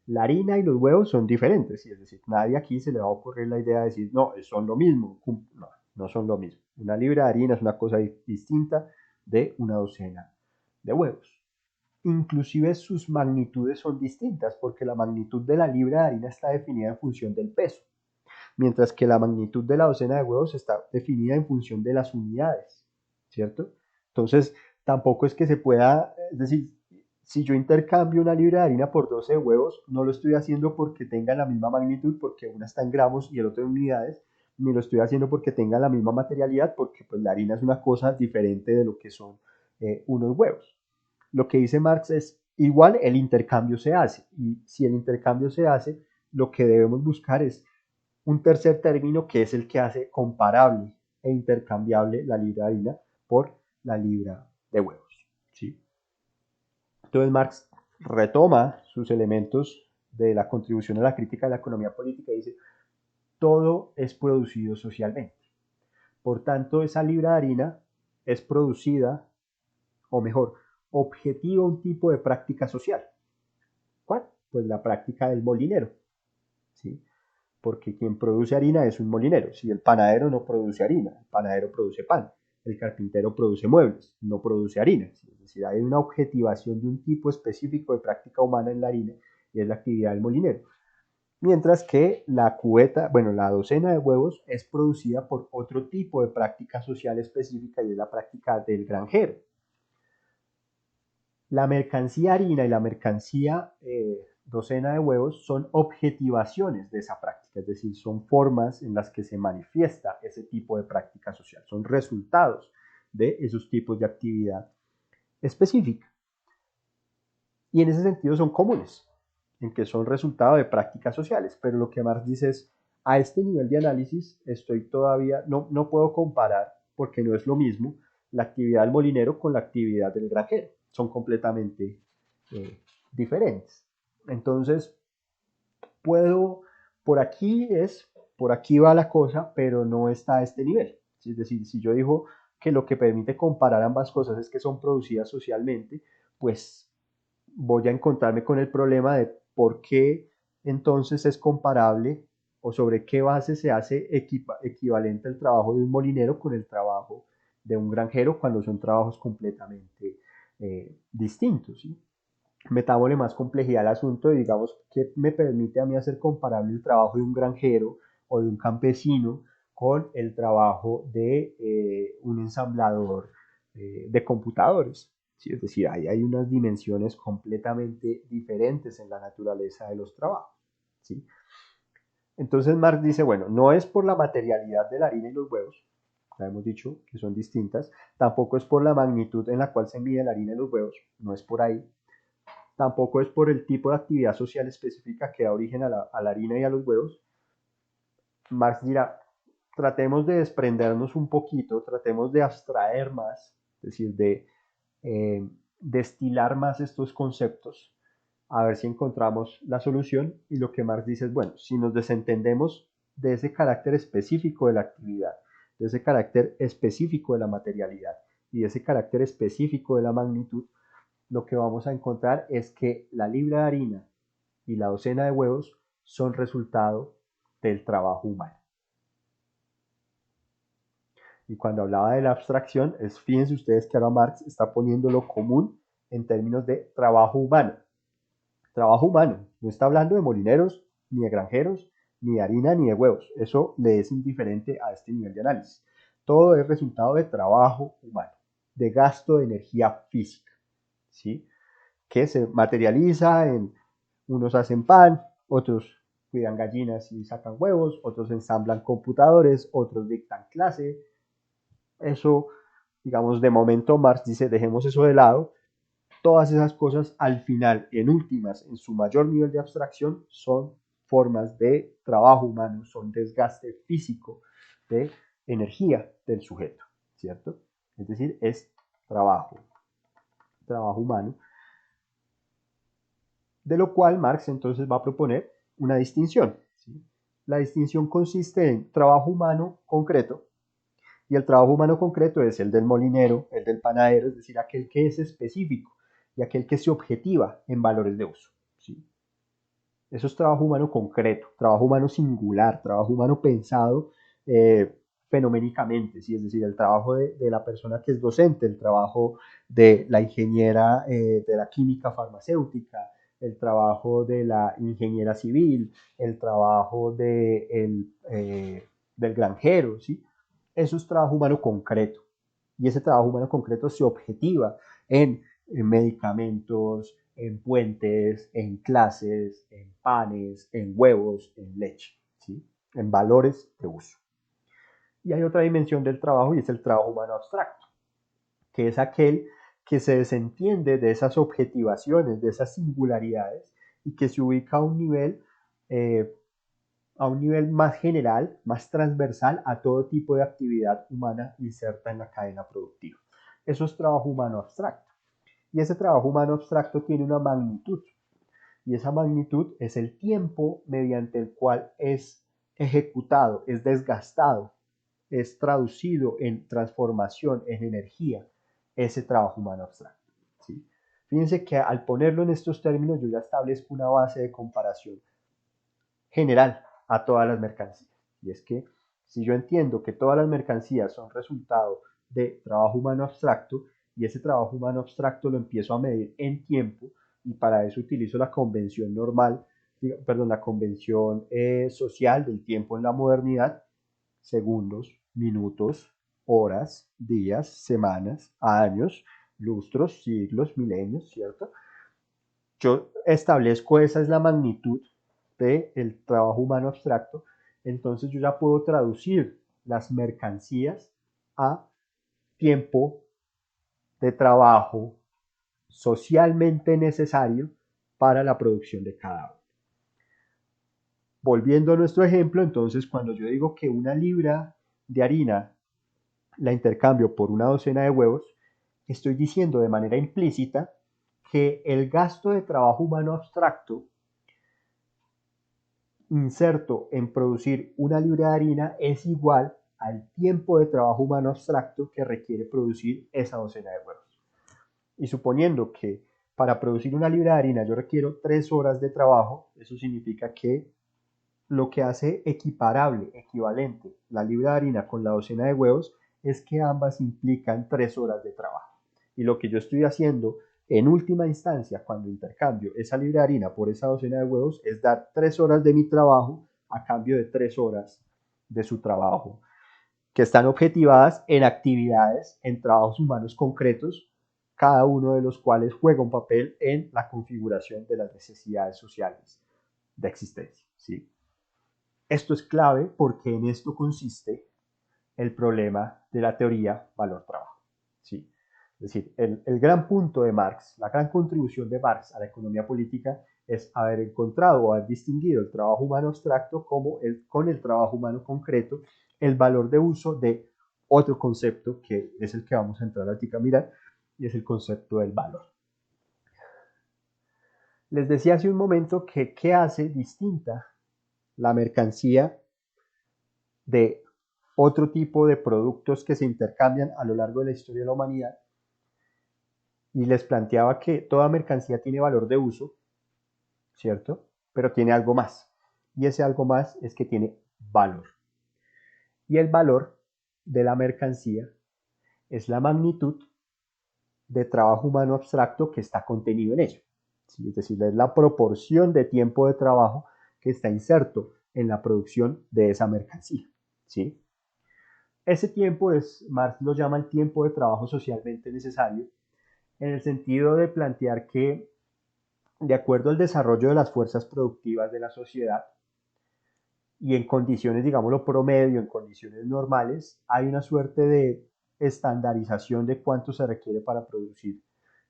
La harina y los huevos son diferentes, es decir, nadie aquí se le va a ocurrir la idea de decir, no, son lo mismo. No, no son lo mismo. Una libra de harina es una cosa distinta de una docena de huevos. Inclusive sus magnitudes son distintas porque la magnitud de la libra de harina está definida en función del peso, mientras que la magnitud de la docena de huevos está definida en función de las unidades, ¿cierto? Entonces, tampoco es que se pueda, es decir, si yo intercambio una libra de harina por 12 huevos, no lo estoy haciendo porque tengan la misma magnitud, porque una está en gramos y el otro en unidades, ni lo estoy haciendo porque tengan la misma materialidad, porque pues la harina es una cosa diferente de lo que son unos huevos. Lo que dice Marx es, igual el intercambio se hace, y si el intercambio se hace, lo que debemos buscar es un tercer término que es el que hace comparable e intercambiable la libra de harina por la libra de huevos. ¿Sí? Entonces Marx retoma sus elementos de la contribución a la crítica de la economía política y dice, todo es producido socialmente. Por tanto, esa libra de harina es producida o mejor, objetiva un tipo de práctica social. ¿Cuál? Pues la práctica del molinero, ¿sí? Porque quien produce harina es un molinero. Si el panadero no produce harina, el panadero produce pan. El carpintero produce muebles, no produce harina. Es decir, hay una objetivación de un tipo específico de práctica humana en la harina y es la actividad del molinero. Mientras que la cubeta, bueno, la docena de huevos es producida por otro tipo de práctica social específica y es la práctica del granjero. La mercancía harina y la mercancía docena de huevos son objetivaciones de esa práctica, es decir, son formas en las que se manifiesta ese tipo de práctica social, son resultados de esos tipos de actividad específica. Y en ese sentido son comunes, en que son resultado de prácticas sociales, pero lo que Marx dice es, a este nivel de análisis estoy todavía, no puedo comparar, porque no es lo mismo, la actividad del molinero con la actividad del granjero, son completamente diferentes. Entonces, puedo, por aquí va la cosa, pero no está a este nivel. Es decir, si yo digo que lo que permite comparar ambas cosas es que son producidas socialmente, pues voy a encontrarme con el problema de por qué entonces es comparable o sobre qué base se hace equivalente el trabajo de un molinero con el trabajo de un granjero cuando son trabajos completamente distintos. ¿Sí? Metámosle más complejidad al asunto y digamos qué me permite a mí hacer comparable el trabajo de un granjero o de un campesino con el trabajo de un ensamblador de computadores. ¿Sí? Es decir, ahí hay unas dimensiones completamente diferentes en la naturaleza de los trabajos. ¿Sí? Entonces Marx dice, bueno, no es por la materialidad de la harina y los huevos, ya hemos dicho que son distintas, tampoco es por la magnitud en la cual se mide la harina y los huevos, no es por ahí, tampoco es por el tipo de actividad social específica que da origen a la harina y a los huevos. Marx dirá, tratemos de desprendernos un poquito, tratemos de abstraer más, es decir, de destilar más estos conceptos, a ver si encontramos la solución. Y lo que Marx dice es, bueno, si nos desentendemos de ese carácter específico de la actividad, de ese carácter específico de la materialidad y de ese carácter específico de la magnitud, lo que vamos a encontrar es que la libra de harina y la docena de huevos son resultado del trabajo humano. Y cuando hablaba de la abstracción, fíjense ustedes que ahora Marx está poniendo lo común en términos de trabajo humano. Trabajo humano, no está hablando de molineros, ni de granjeros, ni de harina, ni de huevos. Eso le es indiferente a este nivel de análisis. Todo es resultado de trabajo humano, de gasto de energía física, ¿sí? Que se materializa en unos hacen pan, otros cuidan gallinas y sacan huevos, otros ensamblan computadores, otros dictan clase. Eso, digamos, de momento Marx dice, dejemos eso de lado. Todas esas cosas al final, en últimas, en su mayor nivel de abstracción, son formas de trabajo humano, son desgaste físico de energía del sujeto, ¿cierto? Es decir, es trabajo humano, de lo cual Marx entonces va a proponer una distinción. ¿Sí? La distinción consiste en trabajo humano concreto, y el trabajo humano concreto es el del molinero, el del panadero, es decir, aquel que es específico y aquel que se objetiva en valores de uso. ¿Sí? Eso es trabajo humano concreto, trabajo humano singular, trabajo humano pensado fenoménicamente, ¿sí? Es decir, el trabajo de la persona que es docente, el trabajo de la ingeniera de la química farmacéutica, el trabajo de la ingeniera civil, el trabajo del granjero, ¿sí? Eso es trabajo humano concreto. Y ese trabajo humano concreto se objetiva en medicamentos, en puentes, en clases, en panes, en huevos, en leche, ¿sí? En valores de uso. Y hay otra dimensión del trabajo y es el trabajo humano abstracto, que es aquel que se desentiende de esas objetivaciones, de esas singularidades y que se ubica a un nivel más general, más transversal a todo tipo de actividad humana inserta en la cadena productiva. Eso es trabajo humano abstracto. Y ese trabajo humano abstracto tiene una magnitud. Y esa magnitud es el tiempo mediante el cual es ejecutado, es desgastado, es traducido en transformación, en energía, ese trabajo humano abstracto. ¿Sí? Fíjense que al ponerlo en estos términos yo ya establezco una base de comparación general a todas las mercancías. Y es que si yo entiendo que todas las mercancías son resultado de trabajo humano abstracto y ese trabajo humano abstracto lo empiezo a medir en tiempo y para eso utilizo la convención normal, perdón, la convención social del tiempo en la modernidad, segundos, minutos, horas, días, semanas, años, lustros, siglos, milenios, ¿cierto? Yo establezco esa es la magnitud del trabajo humano abstracto, entonces yo ya puedo traducir las mercancías a tiempo de trabajo socialmente necesario para la producción de cada uno. Volviendo a nuestro ejemplo, entonces cuando yo digo que una libra de harina la intercambio por una docena de huevos, estoy diciendo de manera implícita que el gasto de trabajo humano abstracto inserto en producir una libra de harina es igual al tiempo de trabajo humano abstracto que requiere producir esa docena de huevos. Y suponiendo que para producir una libra de harina yo requiero 3 horas de trabajo, eso significa que lo que hace equiparable, equivalente la libra de harina con la docena de huevos es que ambas implican 3 horas de trabajo. Y lo que yo estoy haciendo en última instancia cuando intercambio esa libra de harina por esa docena de huevos es dar 3 horas de mi trabajo a cambio de 3 horas de su trabajo, que están objetivadas en actividades, en trabajos humanos concretos, cada uno de los cuales juega un papel en la configuración de las necesidades sociales de existencia. ¿Sí? Esto es clave porque en esto consiste el problema de la teoría valor-trabajo. ¿Sí? Es decir, el gran punto de Marx, la gran contribución de Marx a la economía política es haber encontrado o haber distinguido el trabajo humano abstracto como con el trabajo humano concreto, el valor de uso de otro concepto que es el que vamos a entrar ahorita a mirar, y es el concepto del valor. Les decía hace un momento que qué hace distinta la mercancía de otro tipo de productos que se intercambian a lo largo de la historia de la humanidad y les planteaba que toda mercancía tiene valor de uso, ¿cierto? Pero tiene algo más. Y ese algo más es que tiene valor. Y el valor de la mercancía es la magnitud de trabajo humano abstracto que está contenido en ello. ¿Sí? Es decir, es la proporción de tiempo de trabajo que está inserto en la producción de esa mercancía. ¿Sí? Ese tiempo es, Marx lo llama el tiempo de trabajo socialmente necesario, en el sentido de plantear que, de acuerdo al desarrollo de las fuerzas productivas de la sociedad, y en condiciones, digámoslo, promedio, en condiciones normales, hay una suerte de estandarización de cuánto se requiere para producir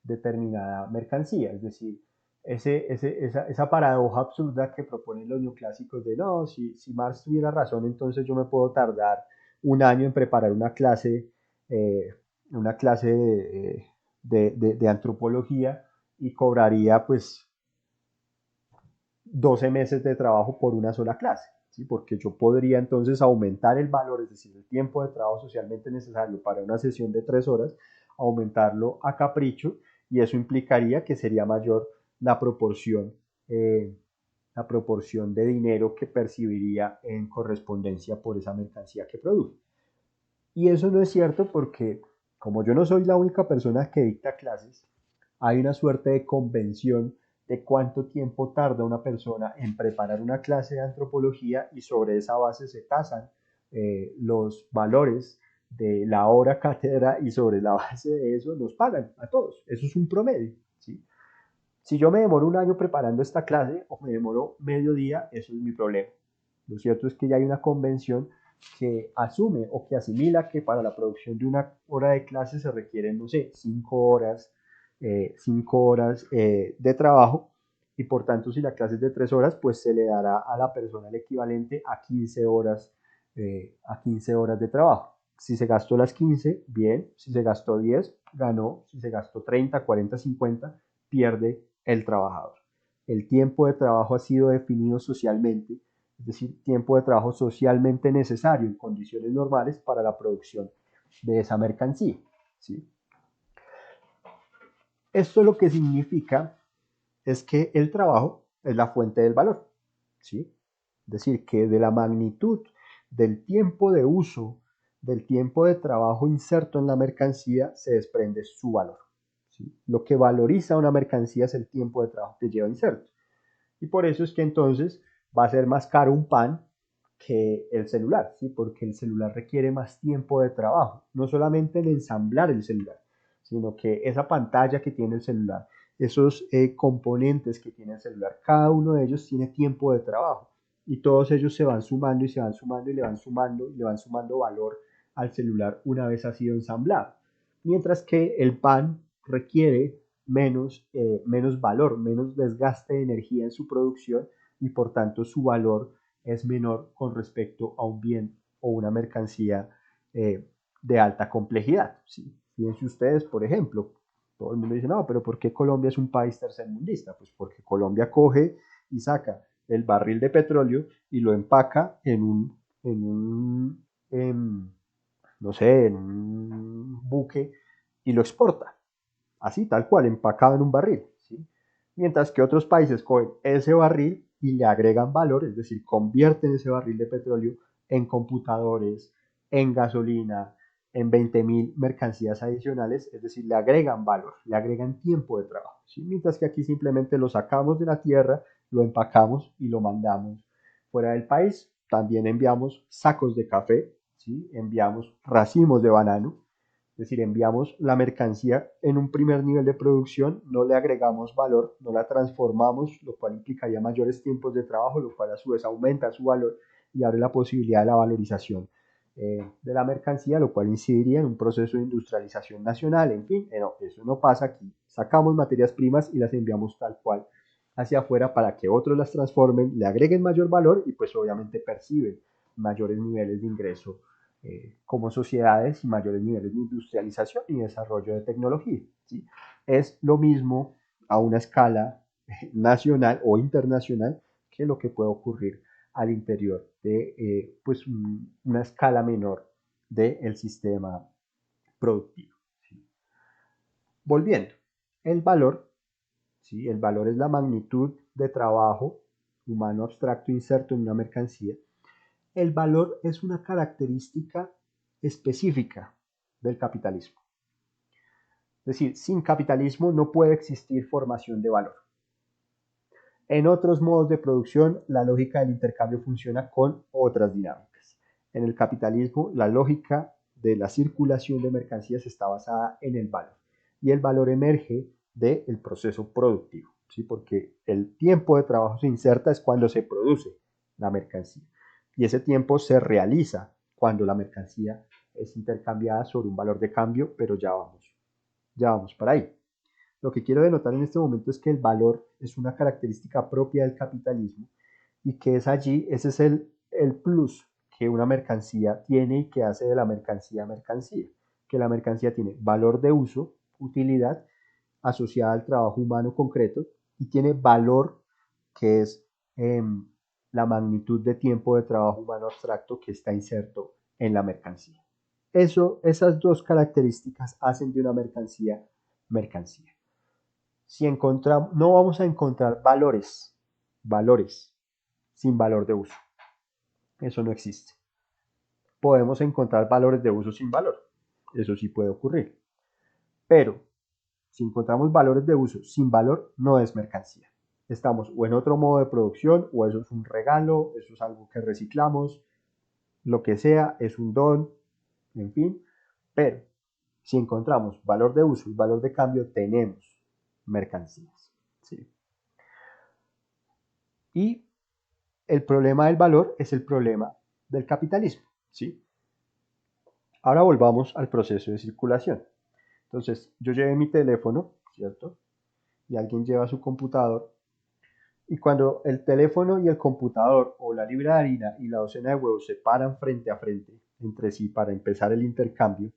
determinada mercancía. Es decir, esa paradoja absurda que proponen los neoclásicos de no, si Marx tuviera razón, entonces yo me puedo tardar un año en preparar eh, una clase de antropología y cobraría pues 12 meses de trabajo por una sola clase, ¿sí? Porque yo podría entonces aumentar el valor, es decir, el tiempo de trabajo socialmente necesario para una sesión de 3 horas, aumentarlo a capricho y eso implicaría que sería mayor la proporción, eh, la proporción de dinero que percibiría en correspondencia por esa mercancía que produce. Y eso no es cierto porque como yo no soy la única persona que dicta clases, hay una suerte de convención de cuánto tiempo tarda una persona en preparar una clase de antropología y sobre esa base se tasan los valores de la hora cátedra y sobre la base de eso nos pagan a todos. Eso es un promedio. ¿Sí? Si yo me demoro un año preparando esta clase o me demoro medio día, eso es mi problema. Lo cierto es que ya hay una convención que asume o que asimila que para la producción de una hora de clase se requieren, no sé, 5 horas, 5 horas de trabajo y por tanto si la clase es de 3 horas, pues se le dará a la persona el equivalente a 15 horas de trabajo. Si se gastó las 15, bien, si se gastó 10, ganó, si se gastó 30, 40, 50, pierde el trabajador. El tiempo de trabajo ha sido definido socialmente, es decir, tiempo de trabajo socialmente necesario en condiciones normales para la producción de esa mercancía. ¿Sí? Esto lo que significa es que el trabajo es la fuente del valor, ¿sí? Es decir, que de la magnitud del tiempo de uso, del tiempo de trabajo inserto en la mercancía, se desprende su valor, ¿sí? Lo que valoriza una mercancía es el tiempo de trabajo que lleva inserto. Y por eso es que entonces va a ser más caro un pan que el celular, ¿sí? Porque el celular requiere más tiempo de trabajo, no solamente en ensamblar el celular, sino que esa pantalla que tiene el celular, esos componentes que tiene el celular, cada uno de ellos tiene tiempo de trabajo y todos ellos se van sumando y se van sumando y le van sumando y le van sumando valor al celular una vez ha sido ensamblado. Mientras que el pan requiere menos valor, menos desgaste de energía en su producción y por tanto su valor es menor con respecto a un bien o una mercancía de alta complejidad. ¿Sí? Fíjense ustedes, por ejemplo, todo el mundo dice, no, pero ¿por qué Colombia es un país tercermundista? Pues porque Colombia coge y saca el barril de petróleo y lo empaca no sé, en un buque y lo exporta así, tal cual, empacado en un barril. ¿Sí? Mientras que otros países cogen ese barril y le agregan valor, es decir, convierten ese barril de petróleo en computadores, en gasolina, en 20.000 mercancías adicionales, es decir, le agregan valor, le agregan tiempo de trabajo. ¿Sí? Mientras que aquí simplemente lo sacamos de la tierra, lo empacamos y lo mandamos fuera del país. También enviamos sacos de café, ¿sí? Enviamos racimos de banano, es decir, enviamos la mercancía en un primer nivel de producción, no le agregamos valor, no la transformamos, lo cual implicaría mayores tiempos de trabajo, lo cual a su vez aumenta su valor y abre la posibilidad de la valorización de la mercancía, lo cual incidiría en un proceso de industrialización nacional. En fin, no, eso no pasa aquí. Sacamos materias primas y las enviamos tal cual hacia afuera para que otros las transformen, le agreguen mayor valor y pues obviamente perciben mayores niveles de ingreso como sociedades y mayores niveles de industrialización y desarrollo de tecnología. ¿Sí? Es lo mismo a una escala nacional o internacional que lo que puede ocurrir al interior de pues una escala menor del sistema productivo. ¿Sí? Volviendo, el valor, ¿sí? El valor es la magnitud de trabajo humano abstracto inserto en una mercancía. El valor es una característica específica del capitalismo. Es decir, sin capitalismo no puede existir formación de valor. En otros modos de producción, la lógica del intercambio funciona con otras dinámicas. En el capitalismo, la lógica de la circulación de mercancías está basada en el valor. Y el valor emerge del proceso productivo, ¿sí? Porque el tiempo de trabajo se inserta es cuando se produce la mercancía. Y ese tiempo se realiza cuando la mercancía es intercambiada sobre un valor de cambio, pero ya vamos para ahí. Lo que quiero denotar en este momento es que el valor es una característica propia del capitalismo y que es allí, ese es el plus que una mercancía tiene y que hace de la mercancía mercancía, que la mercancía tiene valor de uso, utilidad asociada al trabajo humano concreto y tiene valor que es eh, la magnitud de tiempo de trabajo humano abstracto que está inserto en la mercancía. Esas dos características hacen de una mercancía mercancía. Si encontramos, no vamos a encontrar valores sin valor de uso. Eso no existe. Podemos encontrar valores de uso sin valor. Eso sí puede ocurrir. Pero si encontramos valores de uso sin valor, no es mercancía. Estamos o en otro modo de producción, o eso es un regalo, eso es algo que reciclamos, lo que sea, es un don, en fin. Pero si encontramos valor de uso y valor de cambio, tenemos mercancías. ¿Sí? Y el problema del valor es el problema del capitalismo. ¿Sí? Ahora volvamos al proceso de circulación. Entonces, yo llevé mi teléfono, ¿cierto? Y alguien lleva su computador. Y cuando el teléfono y el computador o la libra de harina y la docena de huevos se paran frente a frente entre sí para empezar el intercambio,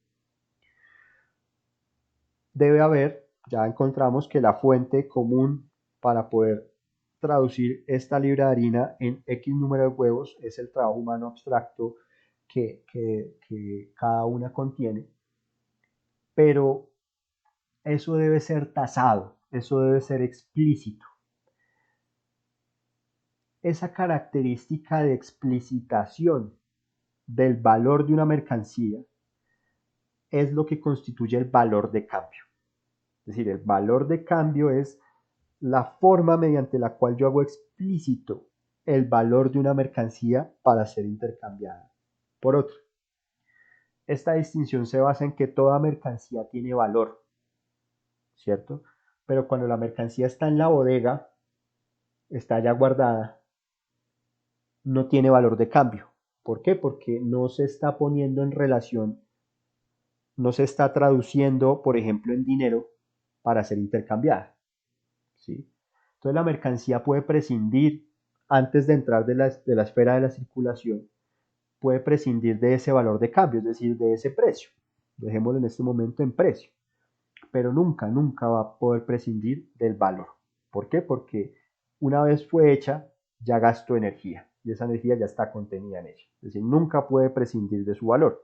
debe haber, ya encontramos que la fuente común para poder traducir esta libra de harina en X número de huevos es el trabajo humano abstracto que cada una contiene, pero eso debe ser tasado, eso debe ser explícito. Esa característica de explicitación del valor de una mercancía es lo que constituye el valor de cambio. Es decir, el valor de cambio es la forma mediante la cual yo hago explícito el valor de una mercancía para ser intercambiada por otra. Esta distinción se basa en que toda mercancía tiene valor, ¿cierto? Pero cuando la mercancía está en la bodega, está ya guardada, no tiene valor de cambio. ¿Por qué? Porque no se está poniendo en relación, no se está traduciendo, por ejemplo, en dinero para ser intercambiada, ¿sí? Entonces la mercancía puede prescindir, antes de entrar de la esfera de la circulación, puede prescindir de ese valor de cambio, es decir, de ese precio. Dejémoslo en este momento en precio. Pero nunca, nunca va a poder prescindir del valor. ¿Por qué? Porque una vez fue hecha, ya gastó energía y esa energía ya está contenida en ella. Es decir, nunca puede prescindir de su valor,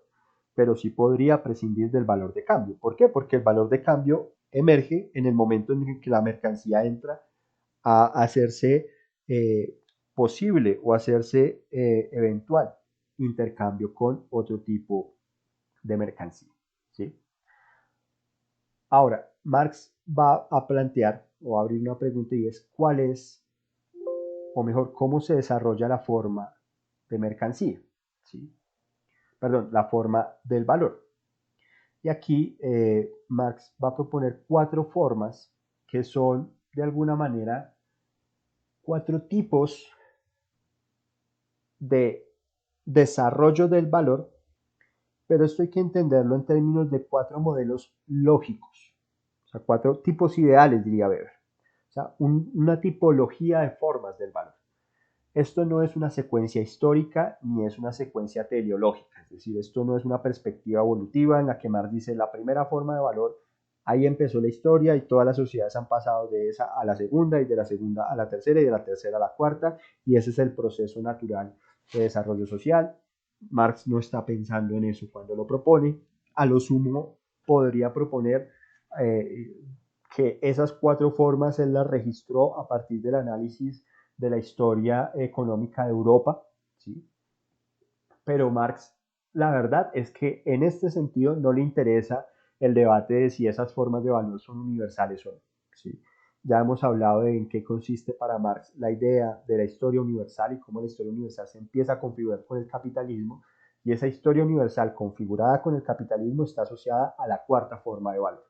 pero sí podría prescindir del valor de cambio. ¿Por qué? Porque el valor de cambio emerge en el momento en que la mercancía entra a hacerse posible o hacerse eventual intercambio con otro tipo de mercancía, ¿sí? Ahora, Marx va a plantear o a abrir una pregunta y es ¿cuál es, o mejor, cómo se desarrolla la forma de mercancía? ¿Sí? Perdón, la forma del valor. Y aquí Marx va a proponer cuatro formas que son, de alguna manera, cuatro tipos de desarrollo del valor, pero esto hay que entenderlo en términos de cuatro modelos lógicos, o sea, cuatro tipos ideales, diría Weber. O sea, una tipología de formas del valor. Esto no es una secuencia histórica ni es una secuencia teleológica, es decir, esto no es una perspectiva evolutiva en la que Marx dice la primera forma de valor, ahí empezó la historia y todas las sociedades han pasado de esa a la segunda y de la segunda a la tercera y de la tercera a la cuarta y ese es el proceso natural de desarrollo social. Marx no está pensando en eso cuando lo propone, a lo sumo podría proponer eh, que esas cuatro formas él las registró a partir del análisis de la historia económica de Europa, ¿sí? Pero Marx, la verdad es que en este sentido no le interesa el debate de si esas formas de valor son universales o no, ¿sí? Ya hemos hablado de en qué consiste para Marx la idea de la historia universal y cómo la historia universal se empieza a configurar con el capitalismo y esa historia universal configurada con el capitalismo está asociada a la cuarta forma de valor.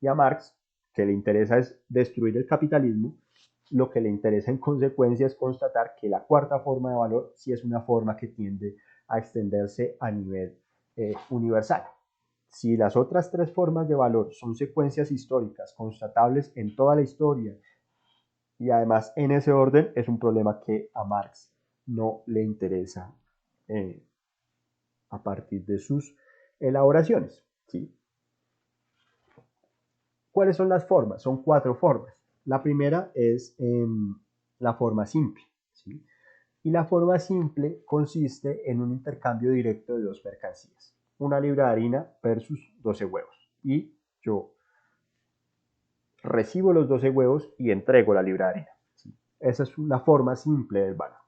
Y a Marx, que le interesa es destruir el capitalismo, lo que le interesa en consecuencia es constatar que la cuarta forma de valor sí es una forma que tiende a extenderse a nivel universal. Si las otras tres formas de valor son secuencias históricas constatables en toda la historia y además en ese orden, es un problema que a Marx no le interesa eh, a partir de sus elaboraciones. ¿Sí? ¿Cuáles son las formas? Son cuatro formas. La primera es la forma simple, ¿sí? Y la forma simple consiste en un intercambio directo de dos mercancías. Una libra de harina versus 12 huevos. Y yo recibo los 12 huevos y entrego la libra de harina. ¿Sí? Esa es la forma simple del valor.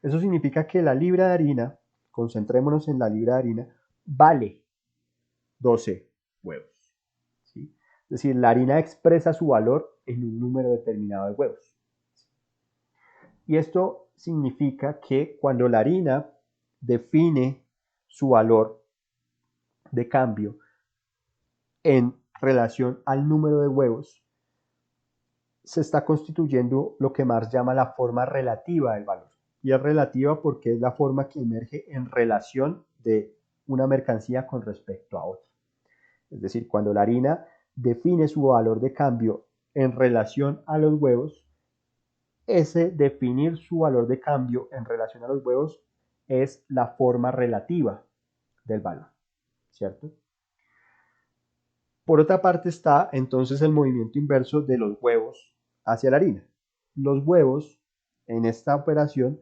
Eso significa que la libra de harina, concentrémonos en la libra de harina, vale 12 huevos. ¿Sí? Es decir, la harina expresa su valor en un número determinado de huevos. Y esto significa que cuando la harina define su valor de cambio en relación al número de huevos, se está constituyendo lo que Marx llama la forma relativa del valor. Y es relativa porque es la forma que emerge en relación de una mercancía con respecto a otra. Es decir, cuando la harina define su valor de cambio en relación a los huevos, ese definir su valor de cambio en relación a los huevos es la forma relativa del valor, ¿cierto? Por otra parte está entonces el movimiento inverso de los huevos hacia la harina. Los huevos en esta operación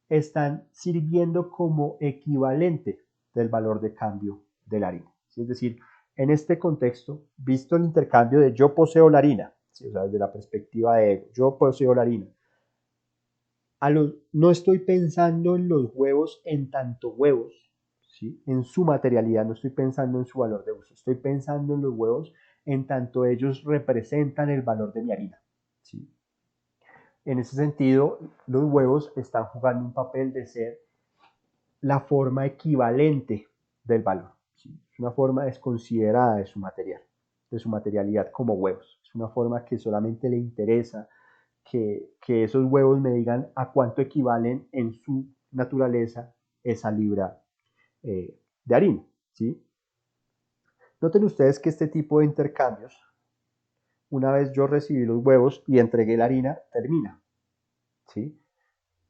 están sirviendo como equivalente del valor de cambio de la harina. Es decir, En este contexto, visto el intercambio de yo poseo la harina, ¿sí? O sea, desde la perspectiva de ego, yo poseo la harina, no estoy pensando en los huevos en tanto huevos, ¿sí? En su materialidad, no estoy pensando en su valor de uso, estoy pensando en los huevos en tanto ellos representan el valor de mi harina, ¿sí? En ese sentido, los huevos están jugando un papel de ser la forma equivalente del valor, ¿sí? Es una forma desconsiderada de su material, de su materialidad como huevos. Es una forma que solamente le interesa que esos huevos me digan a cuánto equivalen en su naturaleza esa libra de harina, ¿sí? Noten ustedes que este tipo de intercambios, una vez yo recibí los huevos y entregué la harina, termina, ¿sí?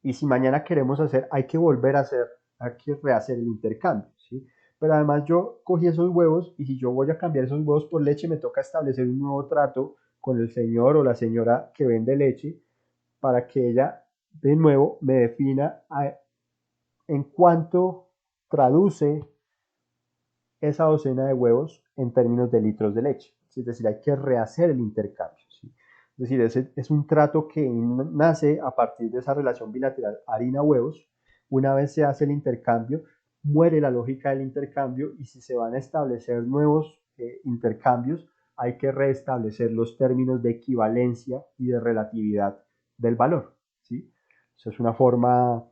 Y si mañana queremos hacer, hay que volver a hacer, hay que rehacer el intercambio, ¿sí? Pero además yo cogí esos huevos y si yo voy a cambiar esos huevos por leche, me toca establecer un nuevo trato con el señor o la señora que vende leche para que ella de nuevo me defina en cuánto traduce esa docena de huevos en términos de litros de leche. Es decir, hay que rehacer el intercambio. ¿Sí? Es decir, es un trato que nace a partir de esa relación bilateral harina-huevos. Una vez se hace el intercambio, muere la lógica del intercambio y si se van a establecer nuevos intercambios, hay que restablecer los términos de equivalencia y de relatividad del valor. ¿Sí? Eso es una forma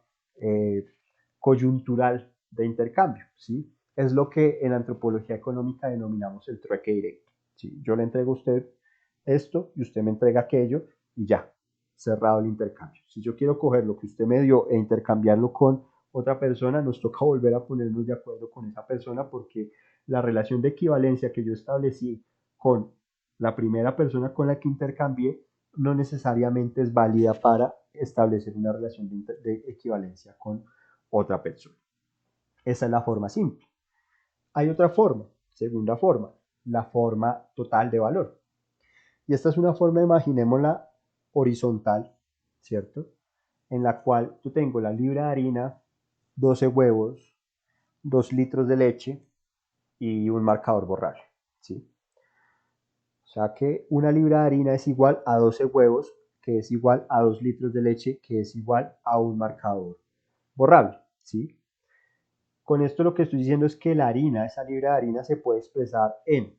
coyuntural de intercambio. ¿Sí? Es lo que en antropología económica denominamos el trueque directo. ¿Sí? Yo le entrego a usted esto y usted me entrega aquello y ya, cerrado el intercambio. Si yo quiero coger lo que usted me dio e intercambiarlo con otra persona, nos toca volver a ponernos de acuerdo con esa persona porque la relación de equivalencia que yo establecí con la primera persona con la que intercambié no necesariamente es válida para establecer una relación de equivalencia con otra persona. Esa es la forma simple. Hay otra forma, segunda forma, la forma total de valor. Y esta es una forma, imaginémosla, horizontal, ¿cierto? En la cual yo tengo la libra de harina, 12 huevos, 2 litros de leche y un marcador borrable, ¿sí? O sea que una libra de harina es igual a 12 huevos, que es igual a 2 litros de leche, que es igual a un marcador borrable, ¿sí? Con esto lo que estoy diciendo es que la harina, esa libra de harina se puede expresar en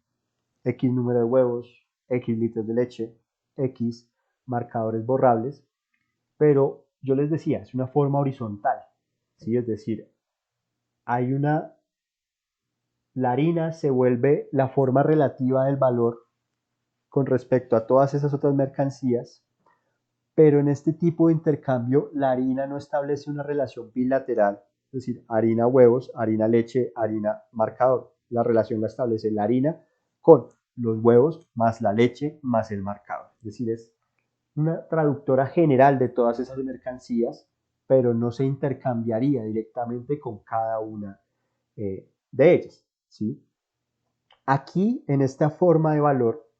X número de huevos, X litros de leche, X marcadores borrables, pero yo les decía, es una forma horizontal, ¿sí? Es decir, hay una, la harina se vuelve la forma relativa del valor con respecto a todas esas otras mercancías, pero en este tipo de intercambio la harina no establece una relación bilateral, es decir, harina huevos, harina leche, harina marcador. La relación la establece la harina con los huevos más la leche más el marcador. Es decir, es una traductora general de todas esas mercancías, pero no se intercambiaría directamente con cada una de ellas. ¿Sí? Aquí, en esta forma de valor,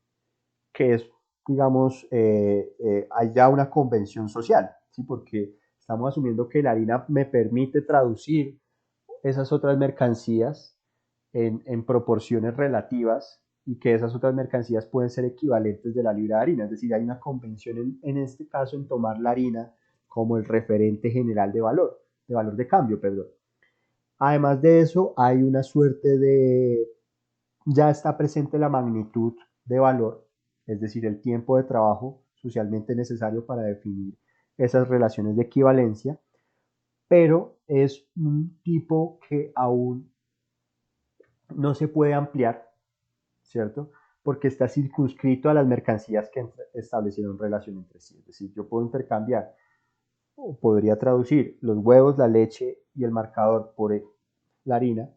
que es, digamos, hay ya una convención social, ¿sí? Porque estamos asumiendo que la harina me permite traducir esas otras mercancías en proporciones relativas y que esas otras mercancías pueden ser equivalentes de la libra de harina. Es decir, hay una convención en este caso en tomar la harina como el referente general de valor de cambio, perdón. Además de eso, hay una suerte de, ya está presente la magnitud de valor, es decir, el tiempo de trabajo socialmente necesario para definir esas relaciones de equivalencia, pero es un tipo que aún no se puede ampliar, ¿cierto? Porque está circunscrito a las mercancías que establecieron relación entre sí. Es decir, yo puedo intercambiar o podría traducir los huevos, la leche y el marcador por la harina,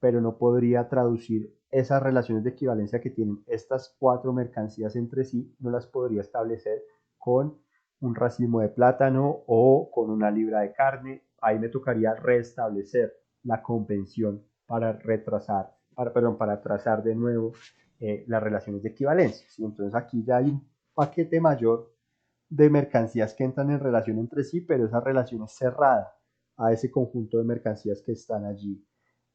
pero no podría traducir esas relaciones de equivalencia que tienen estas cuatro mercancías entre sí, no las podría establecer con un racimo de plátano o con una libra de carne. Ahí me tocaría restablecer la convención para retrasar, perdón, para trazar de nuevo las relaciones de equivalencia. ¿Sí? Entonces aquí ya hay un paquete mayor de mercancías que entran en relación entre sí, pero esa relación es cerrada a ese conjunto de mercancías que están allí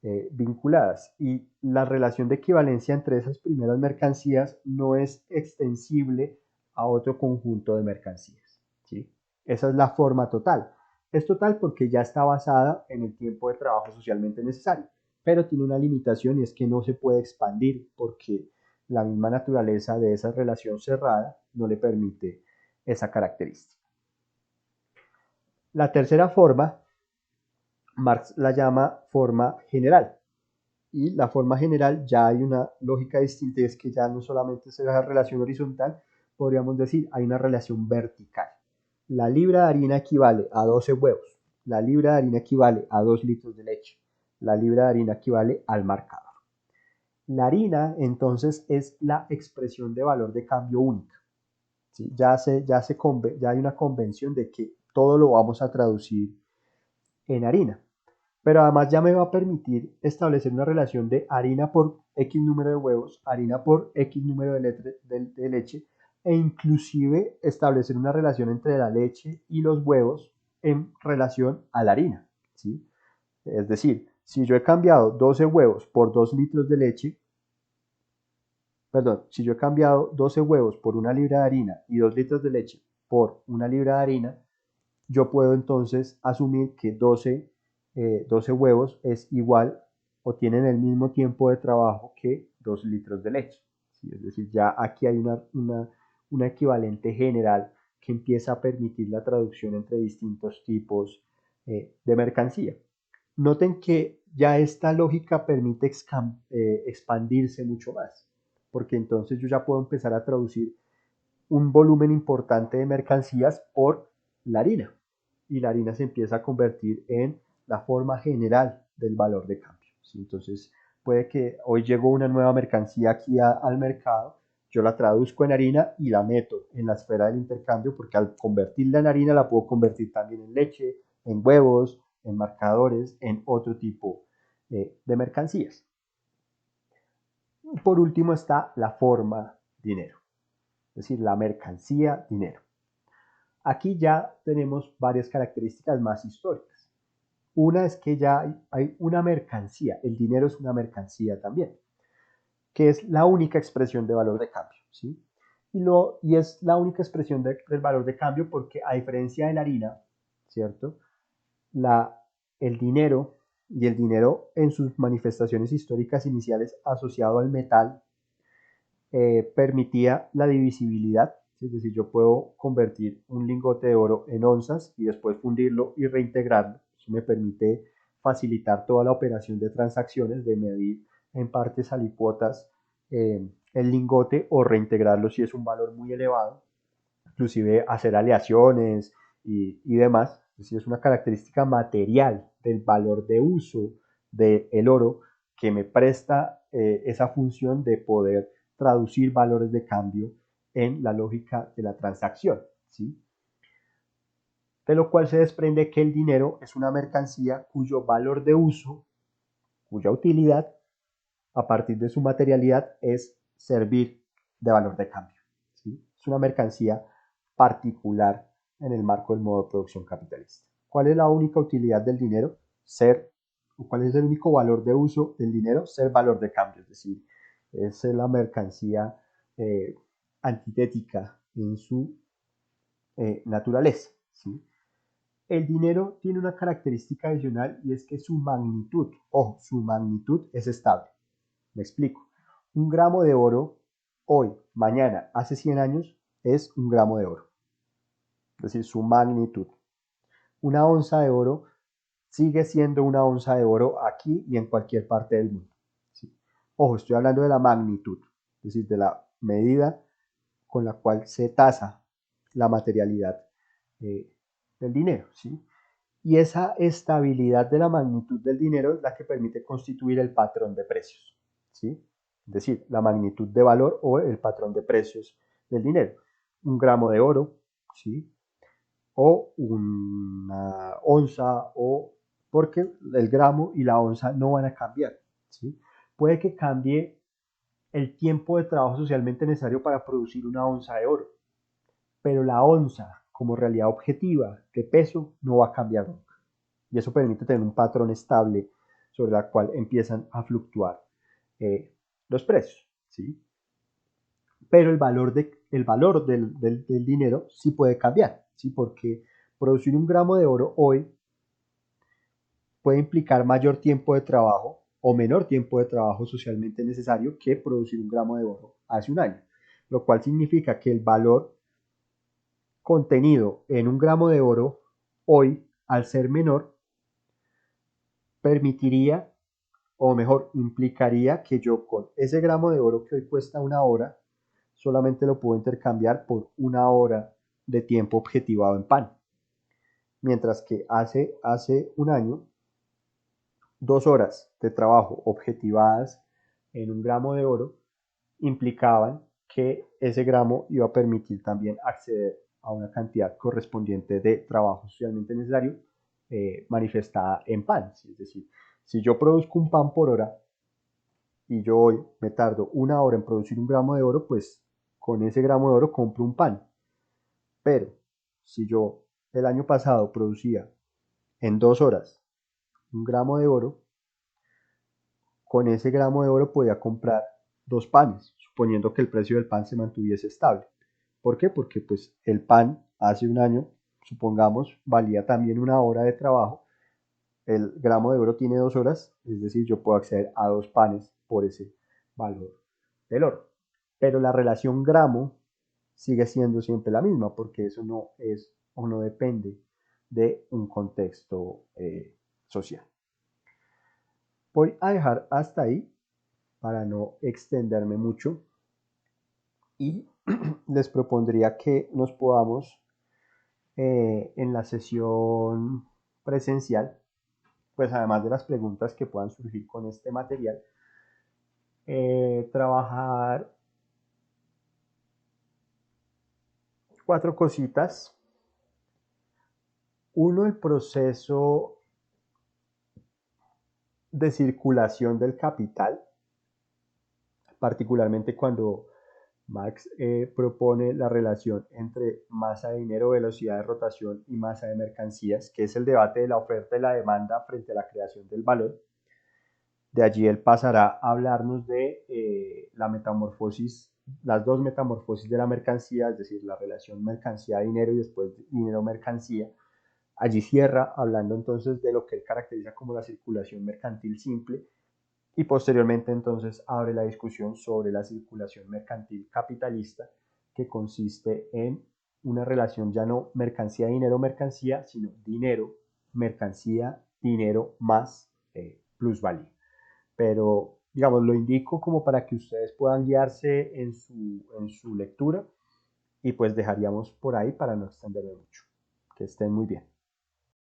vinculadas, y la relación de equivalencia entre esas primeras mercancías no es extensible a otro conjunto de mercancías, ¿sí? Esa es la forma total. Es total porque ya está basada en el tiempo de trabajo socialmente necesario, pero tiene una limitación, y es que no se puede expandir porque la misma naturaleza de esa relación cerrada no le permite esa característica. La tercera forma, Marx la llama forma general. Y la forma general ya hay una lógica distinta, es que ya no solamente es la relación horizontal, podríamos decir, hay una relación vertical. La libra de harina equivale a 12 huevos, la libra de harina equivale a 2 litros de leche, la libra de harina equivale al marcador. La harina entonces es la expresión de valor de cambio única. ¿Sí? Ya hay una convención de que todo lo vamos a traducir en harina. Pero además ya me va a permitir establecer una relación de harina por X número de huevos, harina por X número de leche, e inclusive establecer una relación entre la leche y los huevos en relación a la harina, ¿sí? Es decir, si yo he cambiado 12 huevos por 2 litros de leche, perdón, si yo he cambiado 12 huevos por una libra de harina y 2 litros de leche por una libra de harina, yo puedo entonces asumir que 12 huevos es igual o tienen el mismo tiempo de trabajo que 2 litros de leche. ¿Sí? Es decir, ya aquí hay una equivalente general que empieza a permitir la traducción entre distintos tipos de mercancía. Noten que ya esta lógica permite expandirse mucho más, porque entonces yo ya puedo empezar a traducir un volumen importante de mercancías por la harina, y la harina se empieza a convertir en la forma general del valor de cambio. ¿Sí? Entonces puede que hoy llegó una nueva mercancía aquí al mercado, yo la traduzco en harina y la meto en la esfera del intercambio, porque al convertirla en harina la puedo convertir también en leche, en huevos, en marcadores, en otro tipo de mercancías. Por último está la forma dinero, es decir, la mercancía dinero. Aquí ya tenemos varias características más históricas. Una es que ya hay una mercancía, el dinero es una mercancía también, que es la única expresión de valor de cambio, ¿sí? Y es la única expresión del valor de cambio porque, a diferencia de la harina, ¿cierto? El dinero, y el dinero en sus manifestaciones históricas iniciales asociado al metal, permitía la divisibilidad, es decir, yo puedo convertir un lingote de oro en onzas y después fundirlo y reintegrarlo. Eso me permite facilitar toda la operación de transacciones, de medir en partes alícuotas el lingote o reintegrarlo si es un valor muy elevado, inclusive hacer aleaciones y demás. Es decir, es una característica material del valor de uso del oro que me presta esa función de poder traducir valores de cambio en la lógica de la transacción, ¿sí? De lo cual se desprende que el dinero es una mercancía cuyo valor de uso, cuya utilidad, a partir de su materialidad, es servir de valor de cambio, ¿sí? Es una mercancía particular en el marco del modo de producción capitalista. ¿Cuál es la única utilidad del dinero? ¿Cuál es el único valor de uso del dinero? Ser valor de cambio, es decir, es la mercancía eh, antitética en su naturaleza, ¿sí? El dinero tiene una característica adicional, y es que su magnitud, ojo, su magnitud es estable. Me explico. Un gramo de oro hoy, mañana, hace 100 años, es un gramo de oro. Es decir, su magnitud. Una onza de oro sigue siendo una onza de oro aquí y en cualquier parte del mundo. ¿Sí? Ojo, estoy hablando de la magnitud, es decir, de la medida con la cual se tasa la materialidad eh, del dinero. ¿Sí? Y esa estabilidad de la magnitud del dinero es la que permite constituir el patrón de precios, ¿sí? Es decir, la magnitud de valor o el patrón de precios del dinero. Un gramo de oro, ¿sí? O una onza, o porque el gramo y la onza no van a cambiar, ¿sí? Puede que cambie el tiempo de trabajo socialmente necesario para producir una onza de oro, pero la onza como realidad objetiva de peso no va a cambiar nunca. Y eso permite tener un patrón estable sobre la cual empiezan a fluctuar los precios, ¿sí? Pero el valor del dinero sí puede cambiar, ¿sí? Porque producir un gramo de oro hoy puede implicar mayor tiempo de trabajo o menor tiempo de trabajo socialmente necesario que producir un gramo de oro hace un año, lo cual significa que el valor contenido en un gramo de oro hoy, al ser menor, permitiría, o mejor, implicaría que yo con ese gramo de oro que hoy cuesta una hora, solamente lo puedo intercambiar por una hora de tiempo objetivado en pan. Mientras que hace un año, 2 horas de trabajo objetivadas en un gramo de oro implicaban que ese gramo iba a permitir también acceder a una cantidad correspondiente de trabajo socialmente necesario manifestada en pan. Es decir, si yo produzco un pan por hora y yo hoy me tardo una hora en producir un gramo de oro, pues con ese gramo de oro compro un pan. Pero si yo el año pasado producía en 2 horas un gramo de oro, con ese gramo de oro podía comprar 2 panes, suponiendo que el precio del pan se mantuviese estable. ¿Por qué? Porque pues el pan hace un año, supongamos, valía también una hora de trabajo. El gramo de oro tiene 2 horas, es decir, yo puedo acceder a 2 panes por ese valor del oro. Pero la relación gramo sigue siendo siempre la misma, porque eso no es o no depende de un contexto social. Voy a dejar hasta ahí para no extenderme mucho y les propondría que nos podamos en la sesión presencial, pues además de las preguntas que puedan surgir con este material, trabajar 4 cositas. Uno, el proceso de circulación del capital, particularmente cuando Marx propone la relación entre masa de dinero, velocidad de rotación y masa de mercancías, que es el debate de la oferta y la demanda frente a la creación del valor. De allí él pasará a hablarnos de la metamorfosis, las dos metamorfosis de la mercancía, es decir, la relación mercancía-dinero y después dinero-mercancía. Allí cierra hablando entonces de lo que él caracteriza como la circulación mercantil simple y posteriormente entonces abre la discusión sobre la circulación mercantil capitalista, que consiste en una relación ya no mercancía-dinero-mercancía, sino dinero-mercancía, dinero más plusvalía. Pero, digamos, lo indico como para que ustedes puedan guiarse en su lectura y pues dejaríamos por ahí para no extenderme mucho. Que estén muy bien.